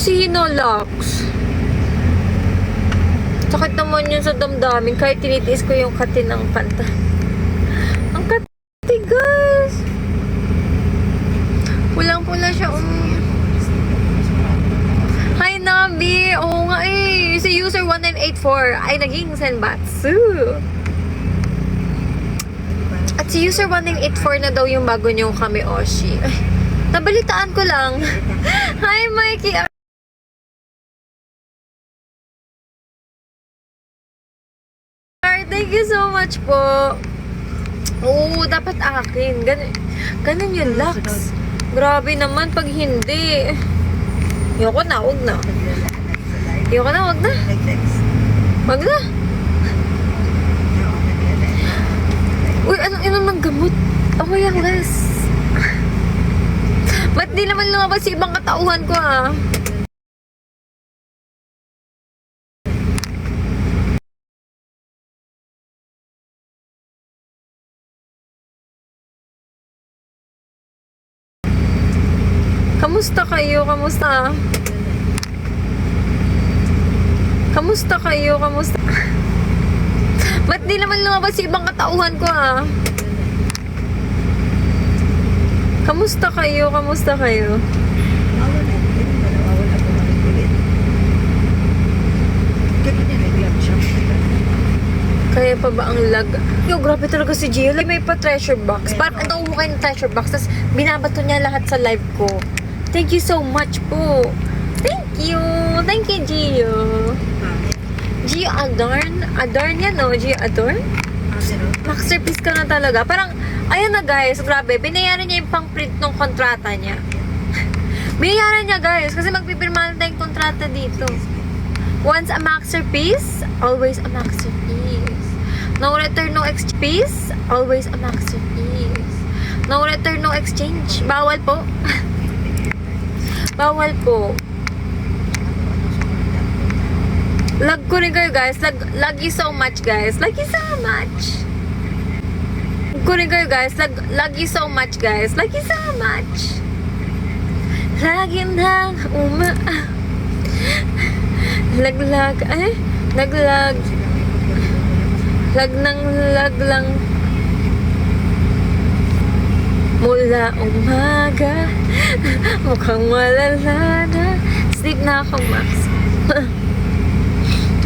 si Hinolax. Sakit naman yun sa damdamin kahit tinitiis ko yung kati ng kanta. Ang kati, guys. Pulang-pula siya. Hi, Nabi. Oo nga eh. Si user 1984 ay naging Senbatsu. At si user 1984 na daw yung bago niyong Kameoshi. Ay, nabalitaan ko lang. Hi, Mikey. Thank you so much po. Oo, dapat akin. Ganun yung Lux. Grabe naman pag hindi. Ayoko na, wag na. Ayoko na, wag na. Wag na. Uy, anong inom ng gamot? Ako yung less. Ba't di naman lumabas sa ibang katauhan ko, ha? Kamusta kayo? Kamusta? Kamusta kayo? Kamusta? Ba't di naman lumabas sa ibang katauhan ko, ha? Kamusta kayo? Kamusta kayo? Kaya pa ba ang lag? Yo, grabe talaga si Gio. Like, may pa treasure box. Parang ano mo kayo ng treasure box, tapos binabato niya lahat sa live ko. Thank you so much po. Thank you. Thank you, Gio. Gio Adorn? Adorn yan, no? Gio Adorn? Masterpiece ka na talaga. Parang, ayan na guys, grabe. Binayaran niya yung pang-print ng kontrata niya. Binayaran niya guys, kasi magpipirmahan tayong kontrata dito. Once a masterpiece, always a masterpiece. No return, no exchange. Always a masterpiece. No return, no exchange. Bawal po. Bawal po. Lag ko rin kayo guys. Lag you so much guys. Lag you so much. Lag ko rin kayo guys. Lag you so much guys. Lag you so much. Laging lang laglag. Ay? Laglag. Lag ng lag lang. Mula umaga mukhang malala na. Sleep na ako, Max.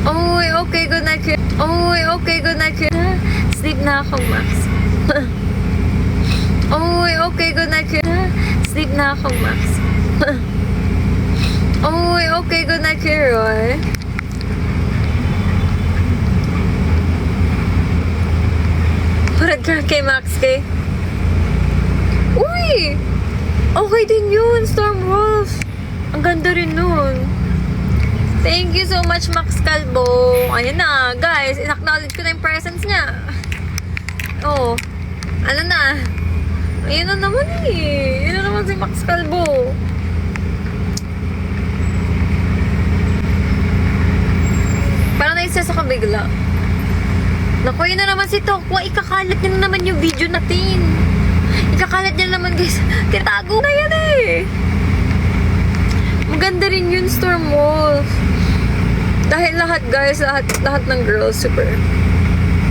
Oy, okay, good night. Oy, okay, good night. Sleep na ako, Max. Oy, okay, good night. Sleep na ako, Max. Oy, okay, good night, Roy. Parad ka kay Max, kay? Uy! Okay din yun, Stormwolf. Ang ganda rin nun. Thank you so much, Max Calvo. Ayan na, guys. In-acknowledge ko na yung presence niya. Oh. Ano na? Ayun na naman eh. Yun na naman si Max Calvo. Parang naisa sa kabigla. Naku, yun na naman si Tokwa. Ikakalat niya na naman yung video natin. Ikakalat niya naman, guys. Titago na yan eh. Maganda rin yun, Stormwolf. Dahil lahat, guys, lahat ng girls super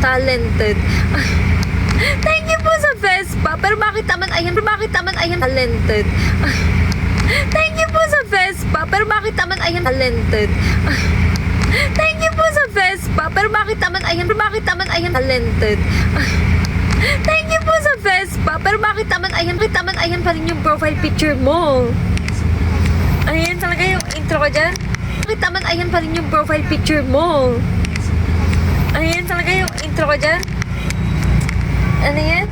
talented. Ay, thank you po sa Vespa. Pero bakit naman ayan? Talented. Ay, thank you po sa Vespa. Pero bakit naman ayan? Talented. Ay, thank you po sa Vespa. Pero bakit naman ayan? Talented. Ay, thank you po sa Vespa. Pero bakit naman ayan pa rin yung profile picture mo? Ayan talaga yung intro ko dyan. Bakit naman ayan pa rin yung profile picture mo? Ayan talaga yung intro ko dyan. Ano yan?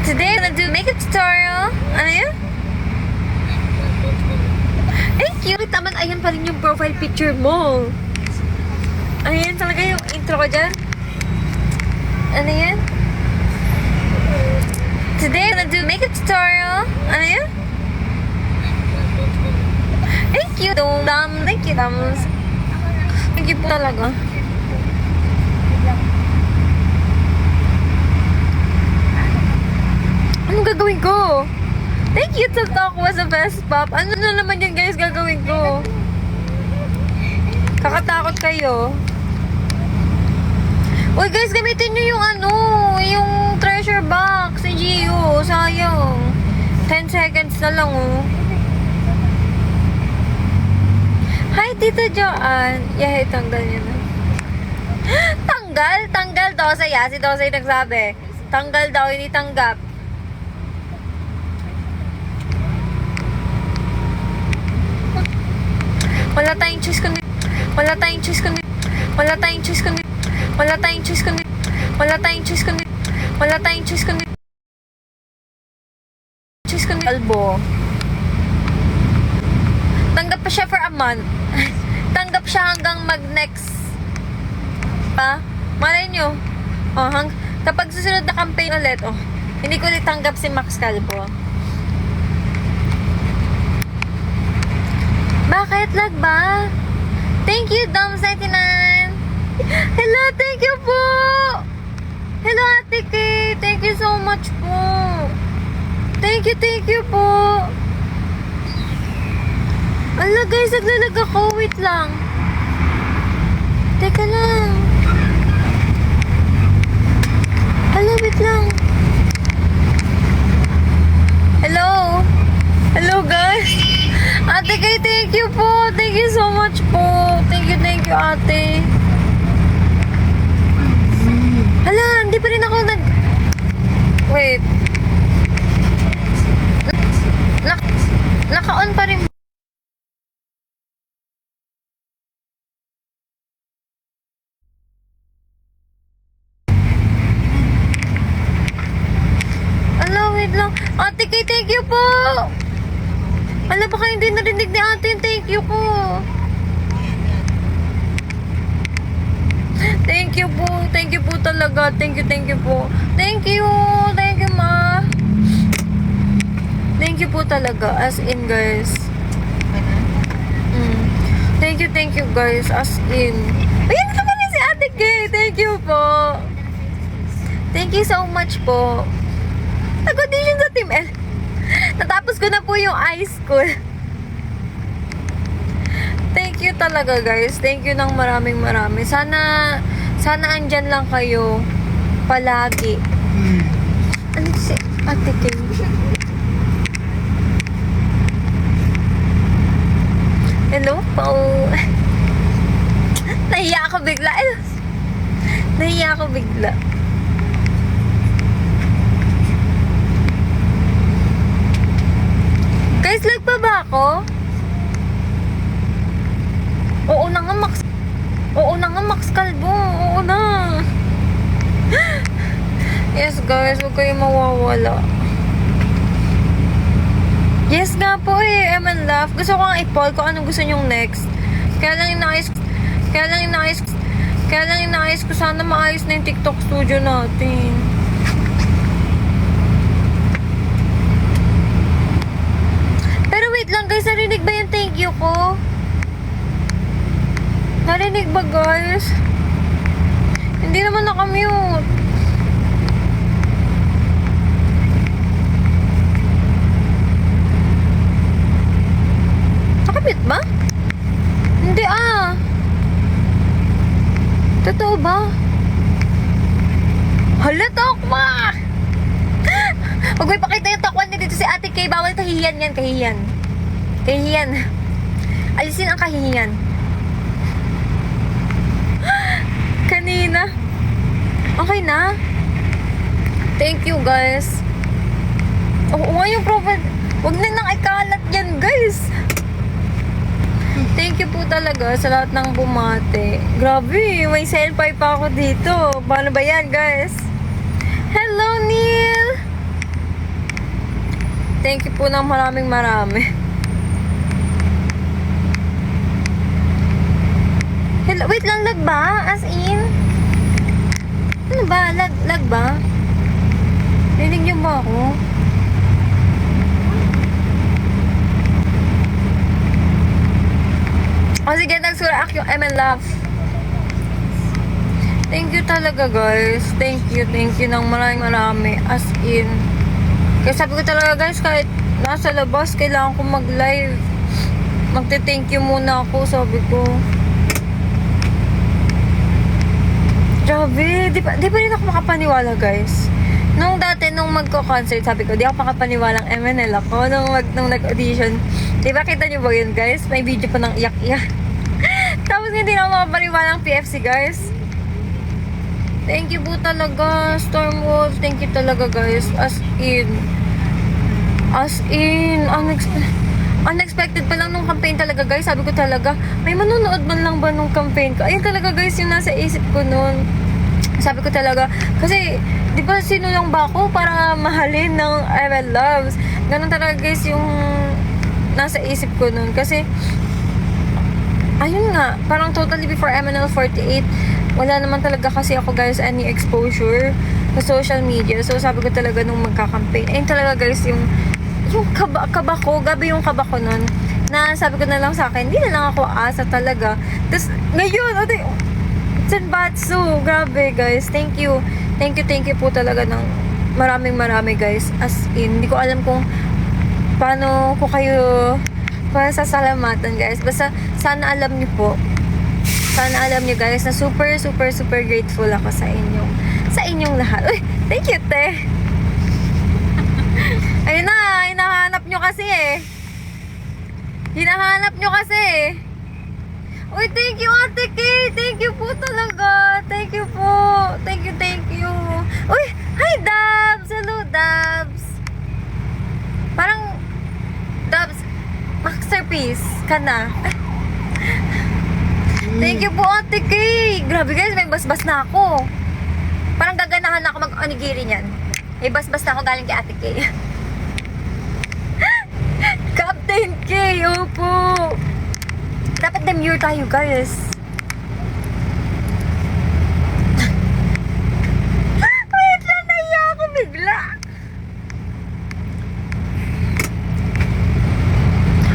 Today, I'm gonna do makeup tutorial. Ano yan? Thank you. Bakit naman ayan pa rin yung profile picture mo? Ayan talaga yung intro ko dyan. Ano yan? Today, I'm gonna do makeup tutorial. Ano yan? Thank you, Dom. Thank you, Doms. Thank you po talaga. Anong gagawin ko? Thank you to Tokwa sa best pop. Ano na naman yan guys gagawin ko? Kakatakot kayo. Uy guys, gamitin nyo yung yung treasure box ni Gio. Sayang. 10 seconds na lang oh. Hi, Tita Joanne. Yahay, tanggal niya na. Tanggal, Dosay ah. Si Dosay nagsabi. Tanggal daw, hindi tanggap. Wala tayong choice kundi. Wala tayong choice kundi. Wala tayong choice kundi. Wala tayong choice kundi. Wala tayong choice kundi. Wala tayong choice kundi. Choice kundi. Albo. Tanggap pa siya for a month. Tanggap siya hanggang mag-next. Pa? Malay nyo. Oh, kapag susunod na campaign ulit, oh, hindi ko ulit tanggap si Max Calvo. Bakit lag ba? Thank you, Dom79. Hello, thank you po. Hello, Ate Kay. Thank you so much po. Thank you po. Ala guys, naglalag ako. Wait lang. Teka lang. Ala, wait lang. Hello? Hello guys? Ate Kay, thank you po. Thank you so much po. Thank you, ate. Hala, hindi pa rin ako Wait. Naka-on pa rin. Wait lang. Ate Kay, thank you po. Alam baka hindi narinig ni ate yung thank you ko. Thank you po. Thank you po talaga. Thank you po. Thank you, ma. Thank you po talaga. As in, guys. Thank you, guys. As in. Ayan naman yun si Ate Kay. Thank you po. Thank you so much po. Nag-audition sa Team L. Natapos ko na po yung high school. Thank you talaga guys. Thank you ng marami. Sana andyan lang kayo palagi. Ano si Ate Kay? Hello po. Nahiya ako bigla. Guys, lag pa ba ako? Oo na nga, Max Calvo. Oo na. Yes, guys. Huwag kayong mawawala. Yes nga po eh. Eman Love. Gusto ko nga i-poll kung anong gusto nyong next. Kaya lang inayos ko sana maayos na yung TikTok studio natin. Wait lang guys, narinig ba yung thank you ko? Narinig ba guys? Hindi naman nakamute. Nakamute ba? Hindi ah. Totoo ba? Hala, Tokwa! Huwag may pakita yung Tokwa dito si Ate Kay. Bawal kahihiyan yan, kahihiyan. Alisin ang kahihiyan. Kanina. Okay na. Thank you, guys. Oo, yung profile. Huwag na nang ikalat yan, guys. Thank you po talaga sa lahat ng bumate. Grabe, may selfie pa ako dito. Paano ba yan, guys? Hello, Neil. Thank you po ng marami. Hello, wait lang, lag ba? As in? Ano ba? Lag ba? Rinig niyo ba ako? O sige, nagsurak yung ML Love. Thank you talaga guys. Thank you ng marami. As in. Kaya sabi ko talaga guys, kahit nasa labas, kailangan ko mag-live. Magte-thank you muna ako, sabi ko. Grabe, di pa rin ako makapaniwala, guys. Nung dati, nung magko-concert, sabi ko, di ako makapaniwalang MNL ako. Nung nag-audition, di ba kita niyo ba yun, guys? May video pa ng iyak-iyak. Tapos hindi na ako makapaniwalang PFC, guys. Thank you po talaga, Stormwolf. Thank you talaga, guys. As in, unexpected pa lang nung campaign talaga, guys. Sabi ko talaga, may manonood man lang ba nung campaign ko? Ayun talaga, guys, yung nasa isip ko nun. Sabi ko talaga, kasi, di ba sino lang ba ako para mahalin ng ML Loves? Ganun talaga, guys, yung nasa isip ko nun. Kasi, ayun nga, parang totally before MNL48, wala naman talaga kasi ako, guys, any exposure sa social media. So, sabi ko talaga nung magka-campaign, ayun talaga, guys, yung kaba ko, gabi yung kaba ko nun, na sabi ko na lang sa akin, hindi na lang ako asa talaga. Tapos, ngayon, Senbatsu, grabe, guys. Thank you po talaga ng marami, guys. As in, hindi ko alam kung paano ko kayo pasasalamatan, guys. Basta, sana alam niyo po, guys, na super grateful ako sa inyong lahat. Uy, thank you, te. Ayun na, hinahanap nyo kasi eh. Uy, thank you, Ate Kay. Thank you po talaga. Thank you po. Thank you. Uy, hi, Dabs. Hello, Dabs. Parang, Dabs, masterpiece ka na. Thank you po, Ate Kay. Grabe, guys, may basbas na ako. Parang gaganahan na ako mag-onigiri niyan. May basbas na ako galing kay Ate Kay. Captain K, opo. Dapat demure tayo, guys. Wait lang, naiya ako bigla.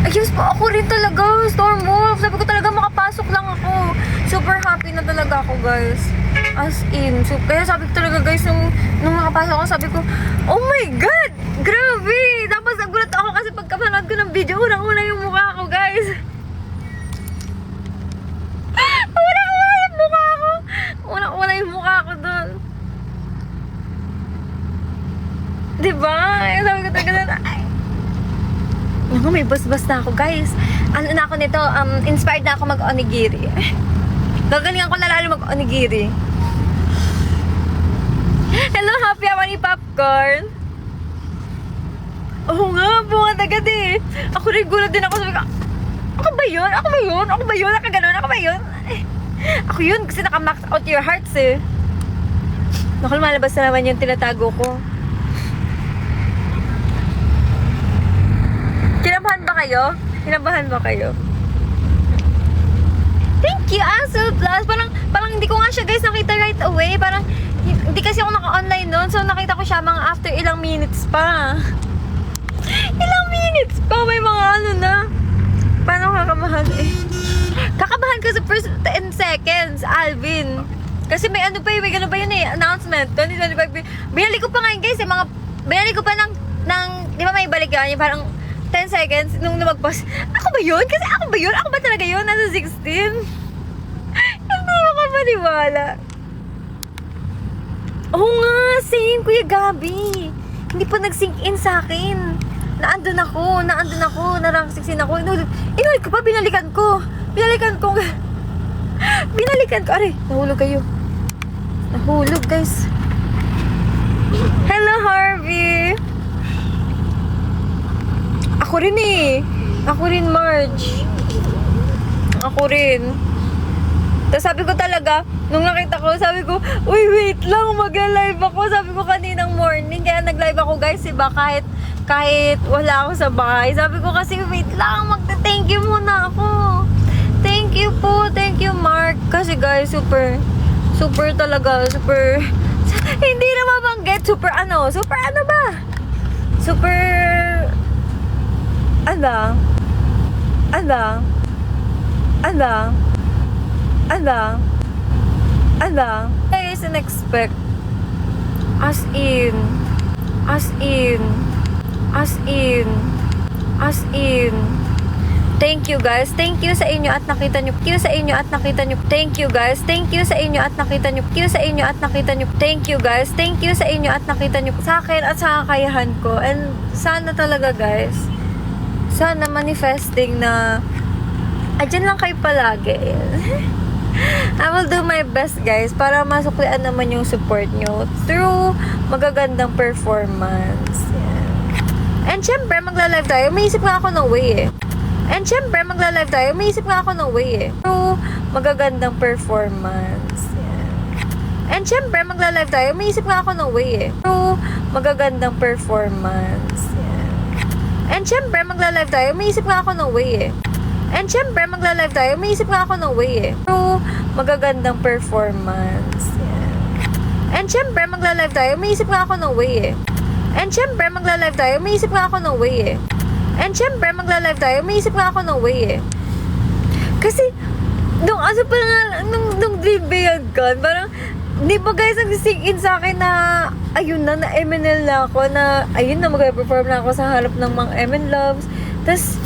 Ayos po, ako rin talaga, Stormwolf. Sabi ko talaga makapasok lang ako. Super happy na talaga ako, guys. As in. So, kaya sabi ko talaga, guys, nung nakapasok ako, sabi ko, oh my God! Grabe! Tapos nagulat ako kasi pagkapanood ko ng video, unang-una yung mukha ko, guys. Unang-una yung mukha ko doon. Diba? Sabi ko talaga, naku, may bas-bas na ako, guys. Ano na ako nito, inspired na ako mag-onigiri. Gagalingan ko na lalo mag-onigiri. Hello, happy hour ni Popcorn. Oo nga, bunga agad eh. Ako rin gulat din ako. Sabi ko, ako ba yun? Nakaganon, ako ba yun? Ako yun kasi naka-max out your hearts eh. Naku, lumalabas na naman yung tinatago ko. Kinabahan ba kayo? Thank you, Aso Plus. Parang hindi ko nga siya, guys, nakita right away. Parang hindi kasi ako naka-online noon. So nakita ko siya mga after ilang minutes pa. May mga ano na. Paano kakamahan eh? Kakabahan ka sa first 10 seconds, Alvin. Kasi may ano pa yun eh, announcement. 2025. Binali ko pa ngayon, guys, binali ko pa ng di ba may balik yan, yung parang 10 seconds nung lumagpas. Ako ba yun? Ako ba talaga yun? Nasa 16? Hindi ako maniwala. Oo nga, same, Kuya Gabi. Hindi pa nag-sink in sa akin. Naandun ako, narang 16 ako. Inulit ko pa, binalikan ko. Aray, nahulog kayo. Nahulog, guys. Hello, Harvey. Ako rin eh. Ako rin, Marge. Ako rin. Tapos sabi ko talaga, nung nakita ko, sabi ko, uy, wait lang, mag-live ako. Sabi ko kaninang morning, kaya nag-live ako, guys, diba? Kahit wala ako sa bahay. Sabi ko kasi, wait lang, magta-thank you muna ako. Thank you po, thank you, Mark. Kasi, guys, super talaga, hindi na mabanggit, super ano ba? Guys, and expect. As in. As in. As in. Thank you guys. Thank you sa inyo at nakita nyo. Thank you sa inyo at nakita nyo. Thank you guys. Thank you sa inyo at nakita nyo. Thank you sa inyo at nakita nyo. Thank you guys. Thank you sa inyo at nakita nyo. Sa akin at sa kakayahan ko. And sana talaga guys. Sana manifesting na andyan lang kayo palagi. I will do my best guys para masuklian naman yung support nyo through magagandang performance. Yeah. And syempre magla-live tayo. May isip nga ako ng way eh. And syempre, magla-live tayo. May isip nga ako ng way eh. Pero, magagandang performance. Yeah. And syempre, magla-live tayo. May isip nga ako ng way eh. Pero, magagandang performance. Yeah. And syempre, magla-live tayo. May isip nga ako ng way eh. And syempre, magla-live tayo. May isip nga ako ng way eh. Pero, magagandang performance. Yeah. And syempre, magla-live tayo. May isip nga ako ng way eh. And syempre, magla-live tayo. May isip nga ako ng way eh. And syempre, magla-live tayo. May isip nga ako ng way eh. Kasi, nung asa pa nga, nung Dream Beyond Con, parang, di ba guys, nagsisink in sa akin na, ayun na MNL na ako, na, ayun na, mag-perform na ako sa harap ng mga MN Loves. Tapos,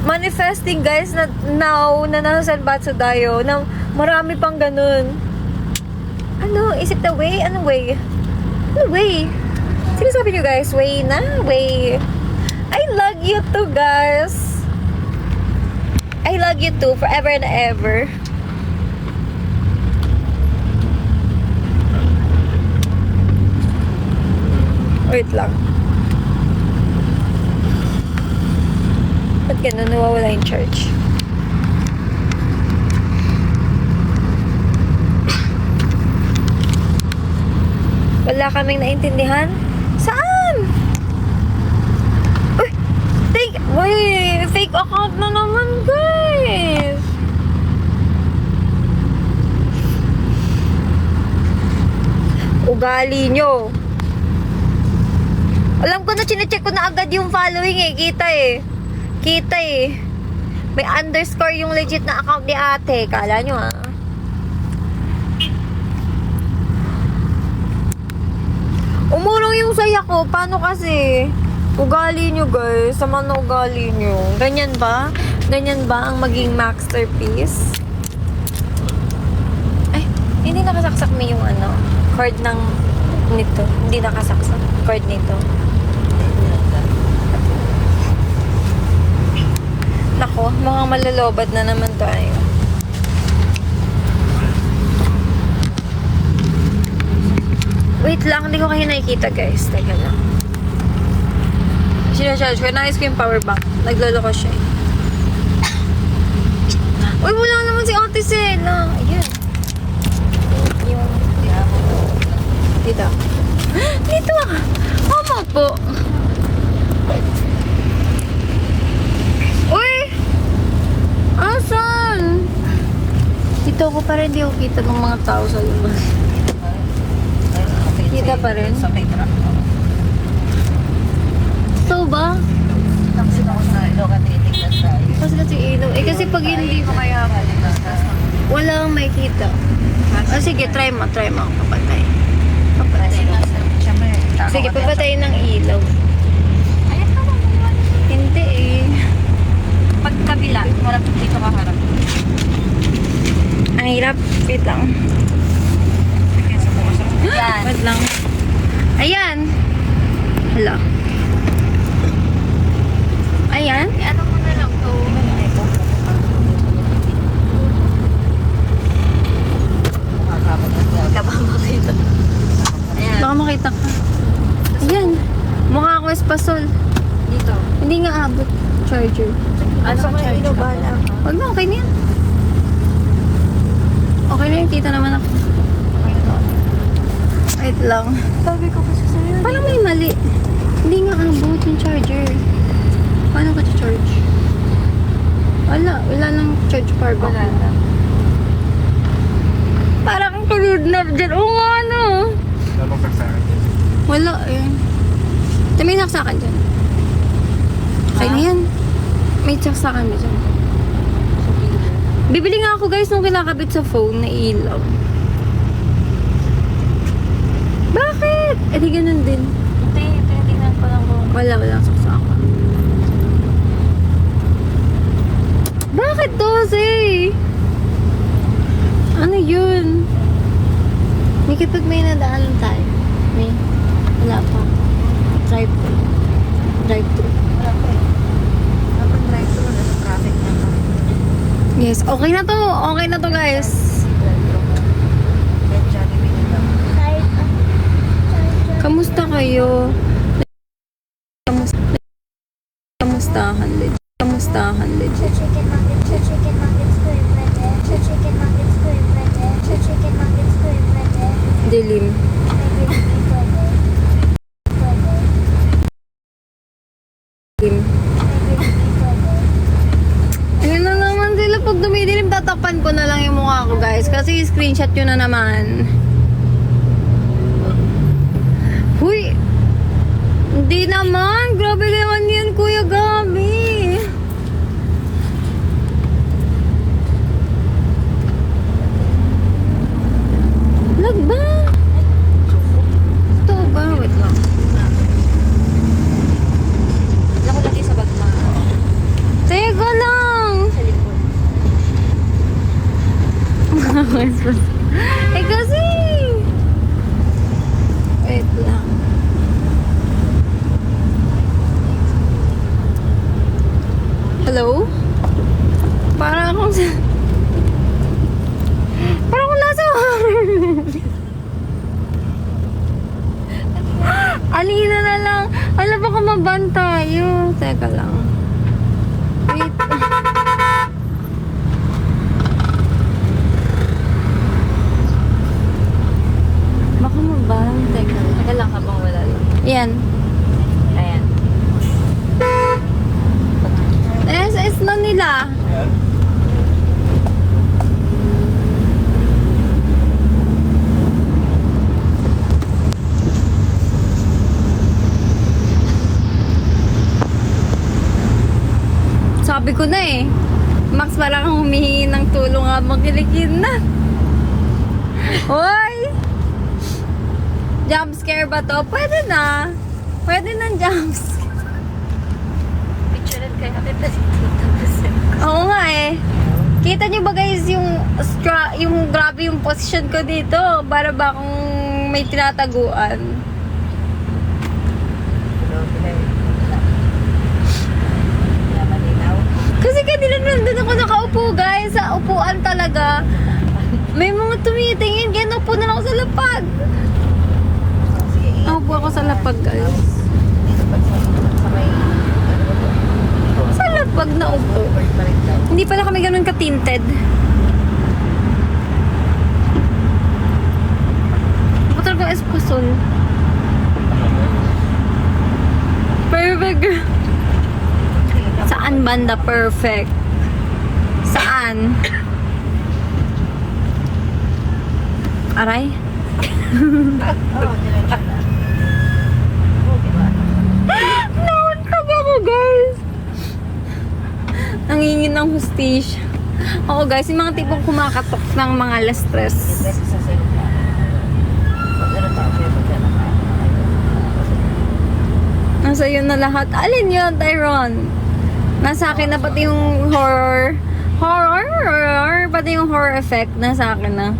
manifesting guys, na now, na nasa San Batsudayo, na marami pang ganun. Ano? Is it the way? Ano way? Ano way? Sino sabi nyo guys? Way na? Way. I love you too, guys. I love you too, forever and ever. Wait lang. Ba't ganun nawawala yung charge? Wala kaming naintindihan? Saan? Uy, fake account na naman, guys. Ugali nyo. Alam ko na, chinecheck ko na agad yung following eh. Kita eh. Kita eh. May underscore yung legit na account ni ate. Kala nyo ah. Umurong yung saya ko. Paano kasi? Ugali nyo guys. Sama na ugali nyo. Ganyan ba? Ganyan ba ang maging masterpiece? Ay, hindi nakasaksak mo yung ano, cord ng nito. Hindi nakasaksak. Cord nito. Nako, mukhang malalobad na naman tayo. Wait lang, hindi ko kayo nakikita guys. Teka lang. Sinacharge ko. Nais ko yung power bank. Naglolo ko siya. Uy, wala naman si Ate Sela. Ayan. Yung... Dito. Dito ah. Mama po. Uy! Asan? Dito ako pa rin. Di ako kita ng mga tao sa labas. Kita pa rin. Sa may truck. So ba? Tapos ako sa Ilocan, titignan tayo. Kasi ilaw. Eh kasi pag hindi ko kaya wala kang makikita. Ah, sige, try mo. Try mo. Papatay. Papatay. Sige, papatayin ng ilaw. Ayan ka lang. Hindi eh. Pag kabila, harap dito ka harap. Ang hirap. Wait lang. Yan. Wait lang. Ayan. Hala. Ayan. Ano mo na lang to? Kabang makita. Ayan. Baka makita ka. Ayan. Mukha ako espasol. Dito. Hindi nga abot. Charger. Ano ba yung inobala? Huwag na, okay na yan. Okay na yun, kita naman ako. Wait lang. Sabi ko kasi sa'yo. Parang may mali. Hindi nga abot yung charger. Paano ka charge? Wala nang charge power bank. Wala na. Parang kidnap dyan. Oo nga, no? Lalong saksakan. Wala eh. May saksakan dyan. Okay na yan. May saksakan ba dyan? Bibili nga ako guys nung kinakabit sa phone na ilaw. Bakit? Eh di ganun din. Hindi, tinitingnan ko lang kung Walang saksakan. Bakit 12? Ano yun? May kapag may nadaanan tayo. May. Wala pa. Drive-thru. Wala pa eh. Dapat drive-thru na sa traffic na to. Yes, okay na to. Okay na to, guys. Drive-thru na. Then Jollibee na lang. Kamusta kayo? Kamustahan legit. Kamustahan legit. Chicken nuggets ko yung pwede. Chicken nuggets ko yung pwede. Chicken nuggets ko yung pwede. Dilim. Pwede, pwede. Pwede. Dilim. Pwede. Ayun na naman sila. Pag dumidilim, tatakpan ko na lang yung mukha ko, guys. Kasi screenshot yun na naman. Huy! Hindi naman. Grabe naman yan, Kuya Gabi. Lag ba? Ito ba? Wait lang. Wala ko lagi sa bag ma. Teka lang. Sa likod. Eh kasi. Wait lang. Hello? Para akong sa... Para akong nasa Alina na lang. Alam baka maban tayo. Teka lang. Wait. Baka maban. Teka lang. Teka lang habang wala lang. Yan. Ayan. SS na nila. Sabi ko na eh. Max, parang kang humihingi ng tulong habang kilikid na. Hoy! Jump scare ba to? Pwede na. Pwede ng jump scare. Picturean kaya kita dito. Tapos Oo nga eh. Kita nyo ba guys yung grabe yung position ko dito? Para ba akong may tinataguan? Kasi kanina nandun ako nakaupo guys. Sa upuan talaga. May mga tumitingin. Kaya naupo na lang ako sa lapag. Naupo ako sa lapag guys. Sa lapag na upo. Hindi pala kami ganun ka-tinted. Ako talaga espasol. Perfect. Saan banda perfect? Saan? Aray? Nauntag ako guys. Nangingin ng hustisya. Oo guys, yung mga tipong kumakatok ng mga less stress. Nasa iyo na lahat. Alin yun, Tyron? Nasa akin na pati yung horror. Horror? Pati yung horror effect. Nasa akin na.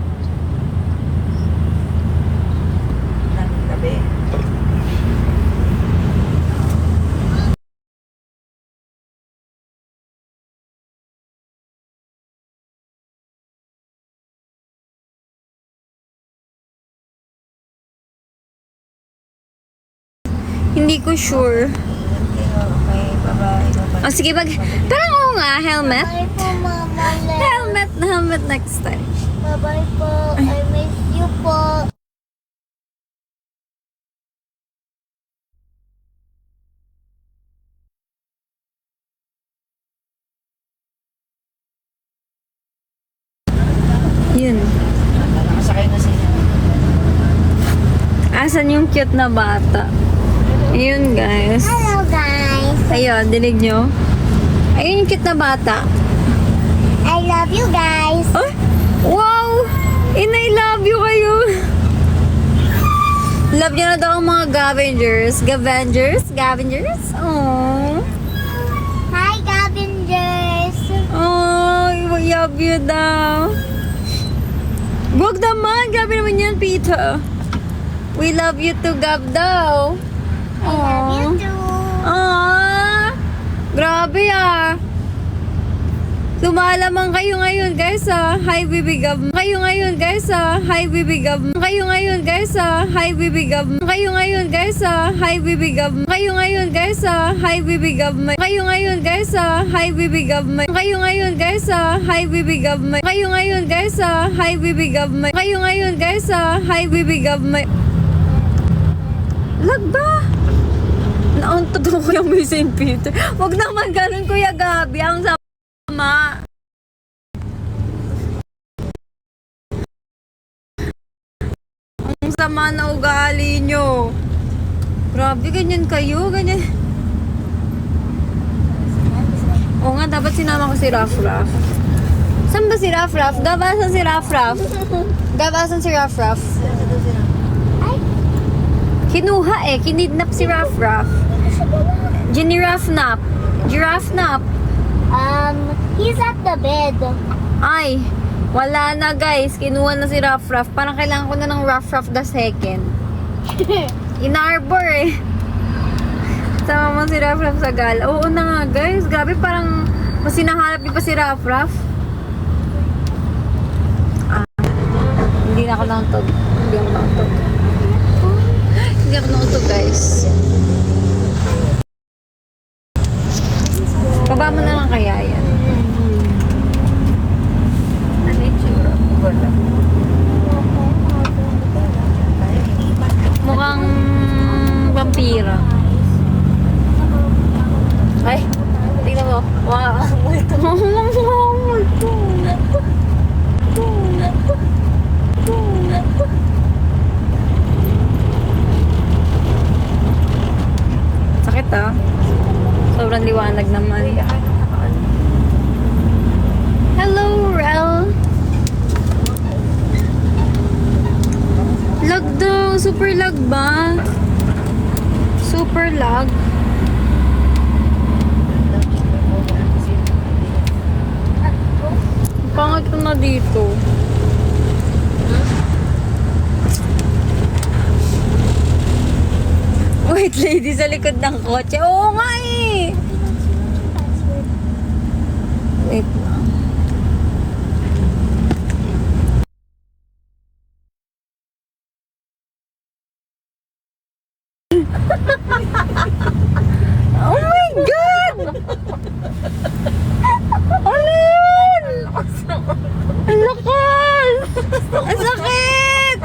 Hindi ko sure. Oh, sige, parang oo nga, helmet. Bye po, Mama Len. Helmet next time. Bye-bye po. I miss you po. Yun. Nakasakay na siya. Asan yung cute na bata? Ayun, guys. Hello, guys. Ayun, dinig nyo? Ayun yung cute na bata. I love you, guys. Oh, wow! I love you kayo. Love niya na daw ang mga Gavengers. Gavengers? Aww. Hi, Gavengers. Oh, we love you daw. Wag naman. Grabe naman yan, Peter. We love you too, Gab daw. I love you too. Ah, grabe ah. Lumalamang kayo ngayon, guys, ah. Hi, Bibi Gab. Kayo ngayon, guys, ah. Hi, Bibi Gab. Kayo ngayon, guys, ah. Hi, Bibi Gab. Kayo ngayon, guys, ah. Hi, Bibi Gab. Kayo ngayon, guys, ah. Hi, Bibi Gab. Kayo ngayon, guys, ah. Hi, Bibi Gab. Kayo ngayon, guys, ah. Hi, Bibi Gab. Kayo ngayon, guys, ah. Hi, Bibi Gab. Kayo ngayon, guys, ah. Hi, Bibi Gab. Lag ba? Nauntog ako yung may St. Peter. Wag naman ganun, Kuya Gabi. Ang sama. Ang sama na ugali nyo. Grabe, ganyan kayo. Ganyan. Oo nga, dapat sinama ko si Raf. Saan ba si Raf? Gabasan si Raf. Gabasan si Raf. Kinuha eh. Kinidnap si Raf. Giraffe nap. He's at the bed. Ay, wala na guys. Kinuha na si Raf. Parang kailangan ko na ng Raf the second. In-arbor eh. Sama mo si Raf sa gala. Oo na nga guys. Grabe, parang mas hinahanap niyo pa si Raf. Hindi na ako nauntog. Hindi ako nauntog guys. Baba mo na lang kaya yan. Ano yung tsura? Wala. Mukhang vampira. Ay, tingnan mo. Wow. Sakit ah. Sobrang liwanag naman. Hello, Rel. Lag daw. Super lag ba? Super lag. Pangit ko na dito. Wait, lady sa likod ng kotse. Oo nga eh. Wait lang. Oh my God! Alin! Ang lakas! Ang sakit!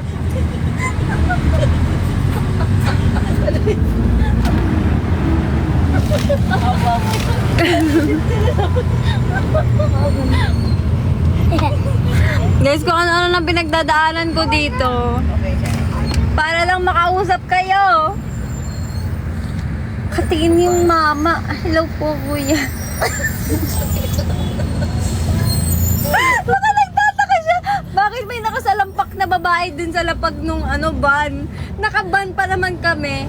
Guys, kung ano-ano lang pinagdadaanan ko dito. Para lang makausap kayo. Katingin yung mama. Hello po, kuya. Baka nagtataka siya. Bakit may nakasalampak na babae dun sa lapag nung van? Nakaban pa naman kami.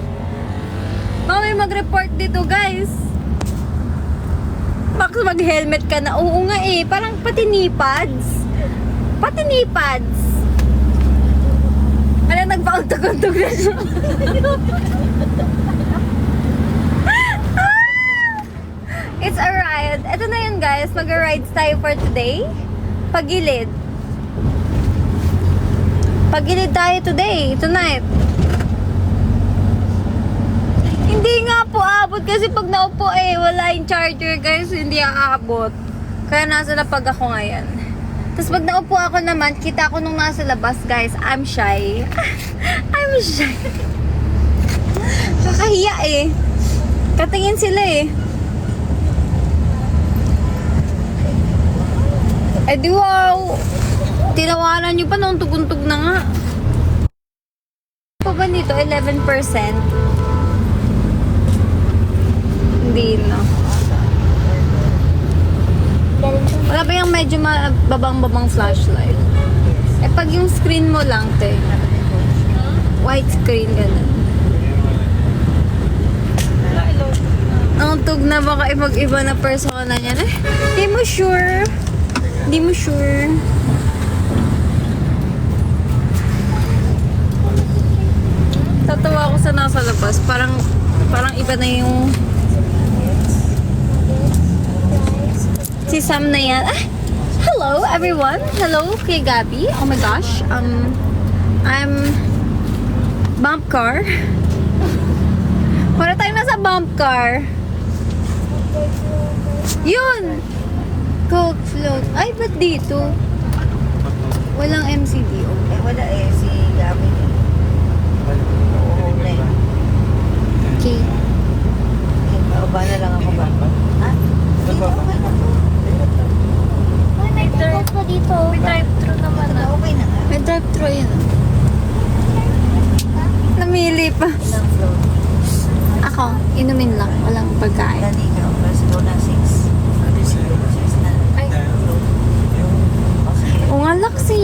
Baka may mag-report dito, guys. Baka mag-helmet ka na. Oo nga eh. Parang patinipads. Ano, nagpauntog-untog na siya. It's a ride. Ito na yun guys. Mag-rides tayo for today. Pagilid. Pagilid tayo today. Tonight. Hindi nga po aabot kasi pag naupo wala yung charger guys. Hindi aabot. Kaya nasa lapag ako ngayon. Tapos pag naupo ako naman, kita ko nung nasa labas guys. I'm shy. I'm shy. Kakahiya eh. Katingin sila eh. Eh di wow, tinawanan nyo pa nung tugtog na nga. Pa ba nito? 11%? Hindi na. Wala ba yung medyo babang-babang flashlight? Eh pag yung screen mo lang, te. white screen, ganun. Ang tug na baka mag-iba na persona niya. Di mo sure. Di mo sure. Tatawa ako sa nasa labas. Parang iba na yung si Sam na yan. Ah, hello everyone. Hello kay Gabby. Oh my gosh. I'm bump car. Para tayo nasa bump car. Yun! Coke float. Ay, ba't dito? Walang MCD. Eh, wala eh. Si Gabi. Oo, na eh. Okay. Bababa na lang ako ba? Ha? Okay na po. Uy, may ticket pa dito. May drive-thru naman ah. Okay na nga. May drive-thru yun. Namili pa. Ilang float? Ako, inumin lang. Walang pagkain. Dali ka. Let's go na 6. Sabi siguro 6 na. Ay. Float. O, sige. Oo nga, Laksi.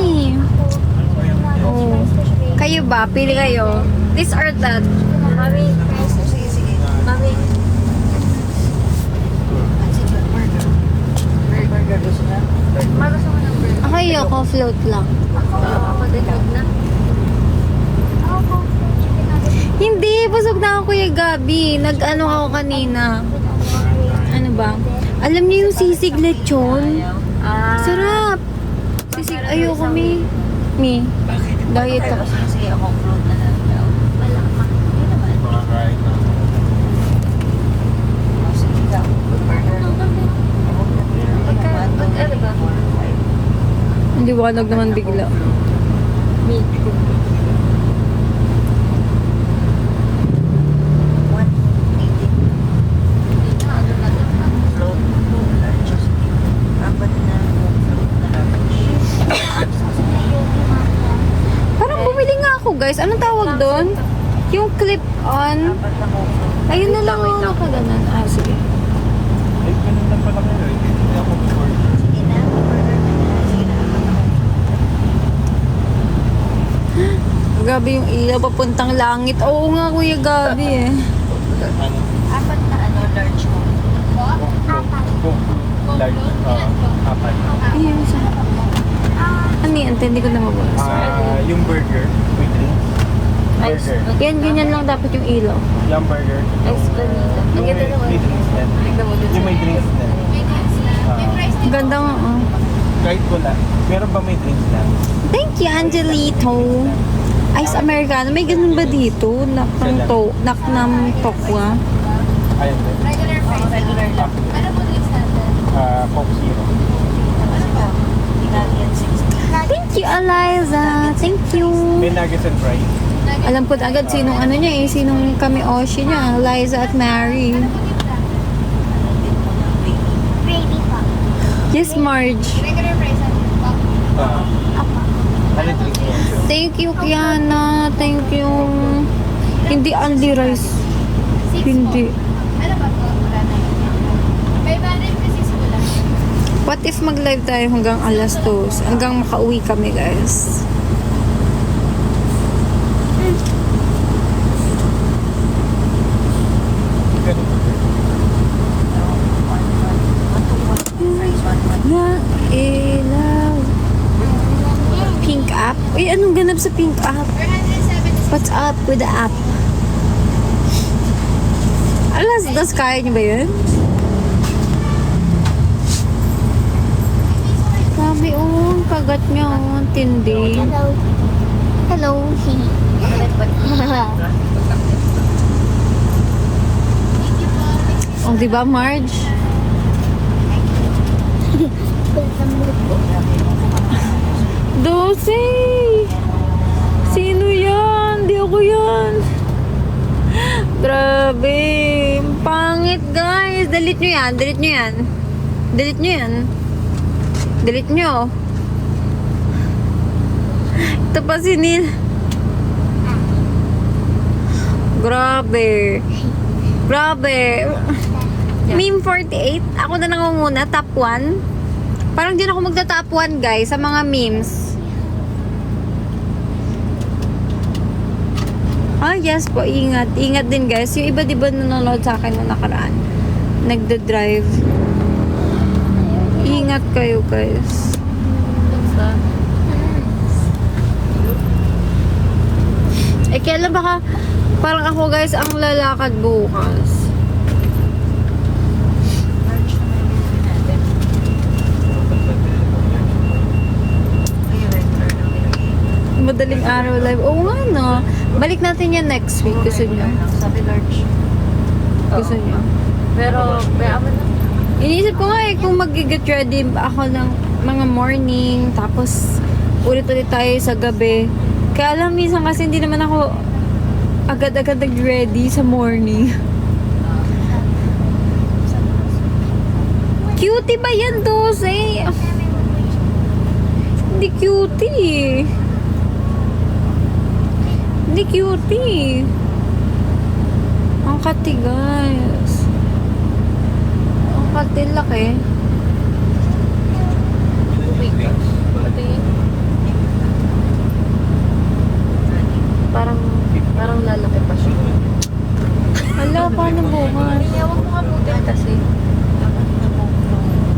Oo. Kayo ba? Pili kayo. This or that? Mami, Sige, sige. Mami. Sige, burger. Burger gusto na? Magusto mo ng burger? Ako ayoko, float lang. Ako din, huwag na. Ako, chicken nuggets. Hindi, busog na ako Kuya Gabi. Nag-ano ako kanina. Ano ba? Alam niyo yung sisig lechon? Sarap. Sisig, ayoko mi. Diet ako. Sige, ako float na lang. Wala ka. Hindi naman. O, sige ka. Burger. Ano ba? Ang liwanag naman bigla. Parang bumili nga ako guys. Anong tawag doon? Yung clip-on. Ayun na lang ako nakaganan. Ah, sige. Ay, ganun lang pala kayo. Hindi ako before. Gabi yung ilaw, papuntang langit. Oo nga, Kuya Gabi eh. Ano? Apat na large mo. Large. Apat. Ayun siya. Ano yan? Hindi ko na mabasa. Yung burger. With drinks. Burger. Yan, ganyan lang dapat yung ilaw. Yung burger. Yung may drinks na. Yung may drinks na. Ang ganda nga. Oh. Kahit wala. Meron ba may drinks na? Thank you, Angelito. Ice Americano. May ganun ba dito? Nak ng tokwa. Ayun din. Regular lang. Coke Zero. Italian 60. Thank you, Eliza. Thank you. May nuggets and fries. Alam ko agad sinong ano niya eh. Sinong kami Oshi niya. Eliza at Mary. Gravy pa. Yes, Marge. Regular price Ano drinks mo? Thank you, Kiana. Thank you. Hindi only rice. Hindi. Ano ba po? Wala na yun. 500 po lang. What if mag-live tayo hanggang alas 2? Hanggang makauwi kami, guys. Na ilaw. Pink app? Uy, anong ganap sa pink app? 470. What's up with the app? Alas dos, kaya niyo ba yun? Sabi, oh, kagat niya, oh, ang tindi. Hello. Hello. Oh, di ba, Marge? Dose! Sino yan? Di ako yan. Grabe. Ang pangit, guys. Delete nyo yan. Delete nyo yan. Delete nyo yan. Delete nyo. Ito pa si Nil. Grabe. Grabe. Meme 48. Ako na nangunguna. Top 1. Parang din ako magta-top 1, guys, sa mga memes. Ah, yes po, ingat. Ingat din guys. Yung iba di ba nanonood sa akin nung nakaraan? Nagda-drive. Ingat kayo guys. Basta. Eh, kailan baka parang ako guys ang lalakad bukas. March na may baby natin. Ay, regular na baby. Madaling araw live. Oo nga no. Balik natin yan next week. Gusto nyo? Sabi Large. Gusto nyo? Pero, bayaan na. Iniisip ko nga eh kung mag-get ready ako ng mga morning. Tapos ulit-ulit tayo sa gabi. Kaya alam, minsan kasi hindi naman ako agad-agad nag-ready sa morning. Cutie ba yan, Dose? Hindi cutie. Hindi cutie. Ang kati, guys. Ang kati, laki. Patingin. Parang lalaki pa siya. Hala, paano bukas? Huwag mo nga putin kasi.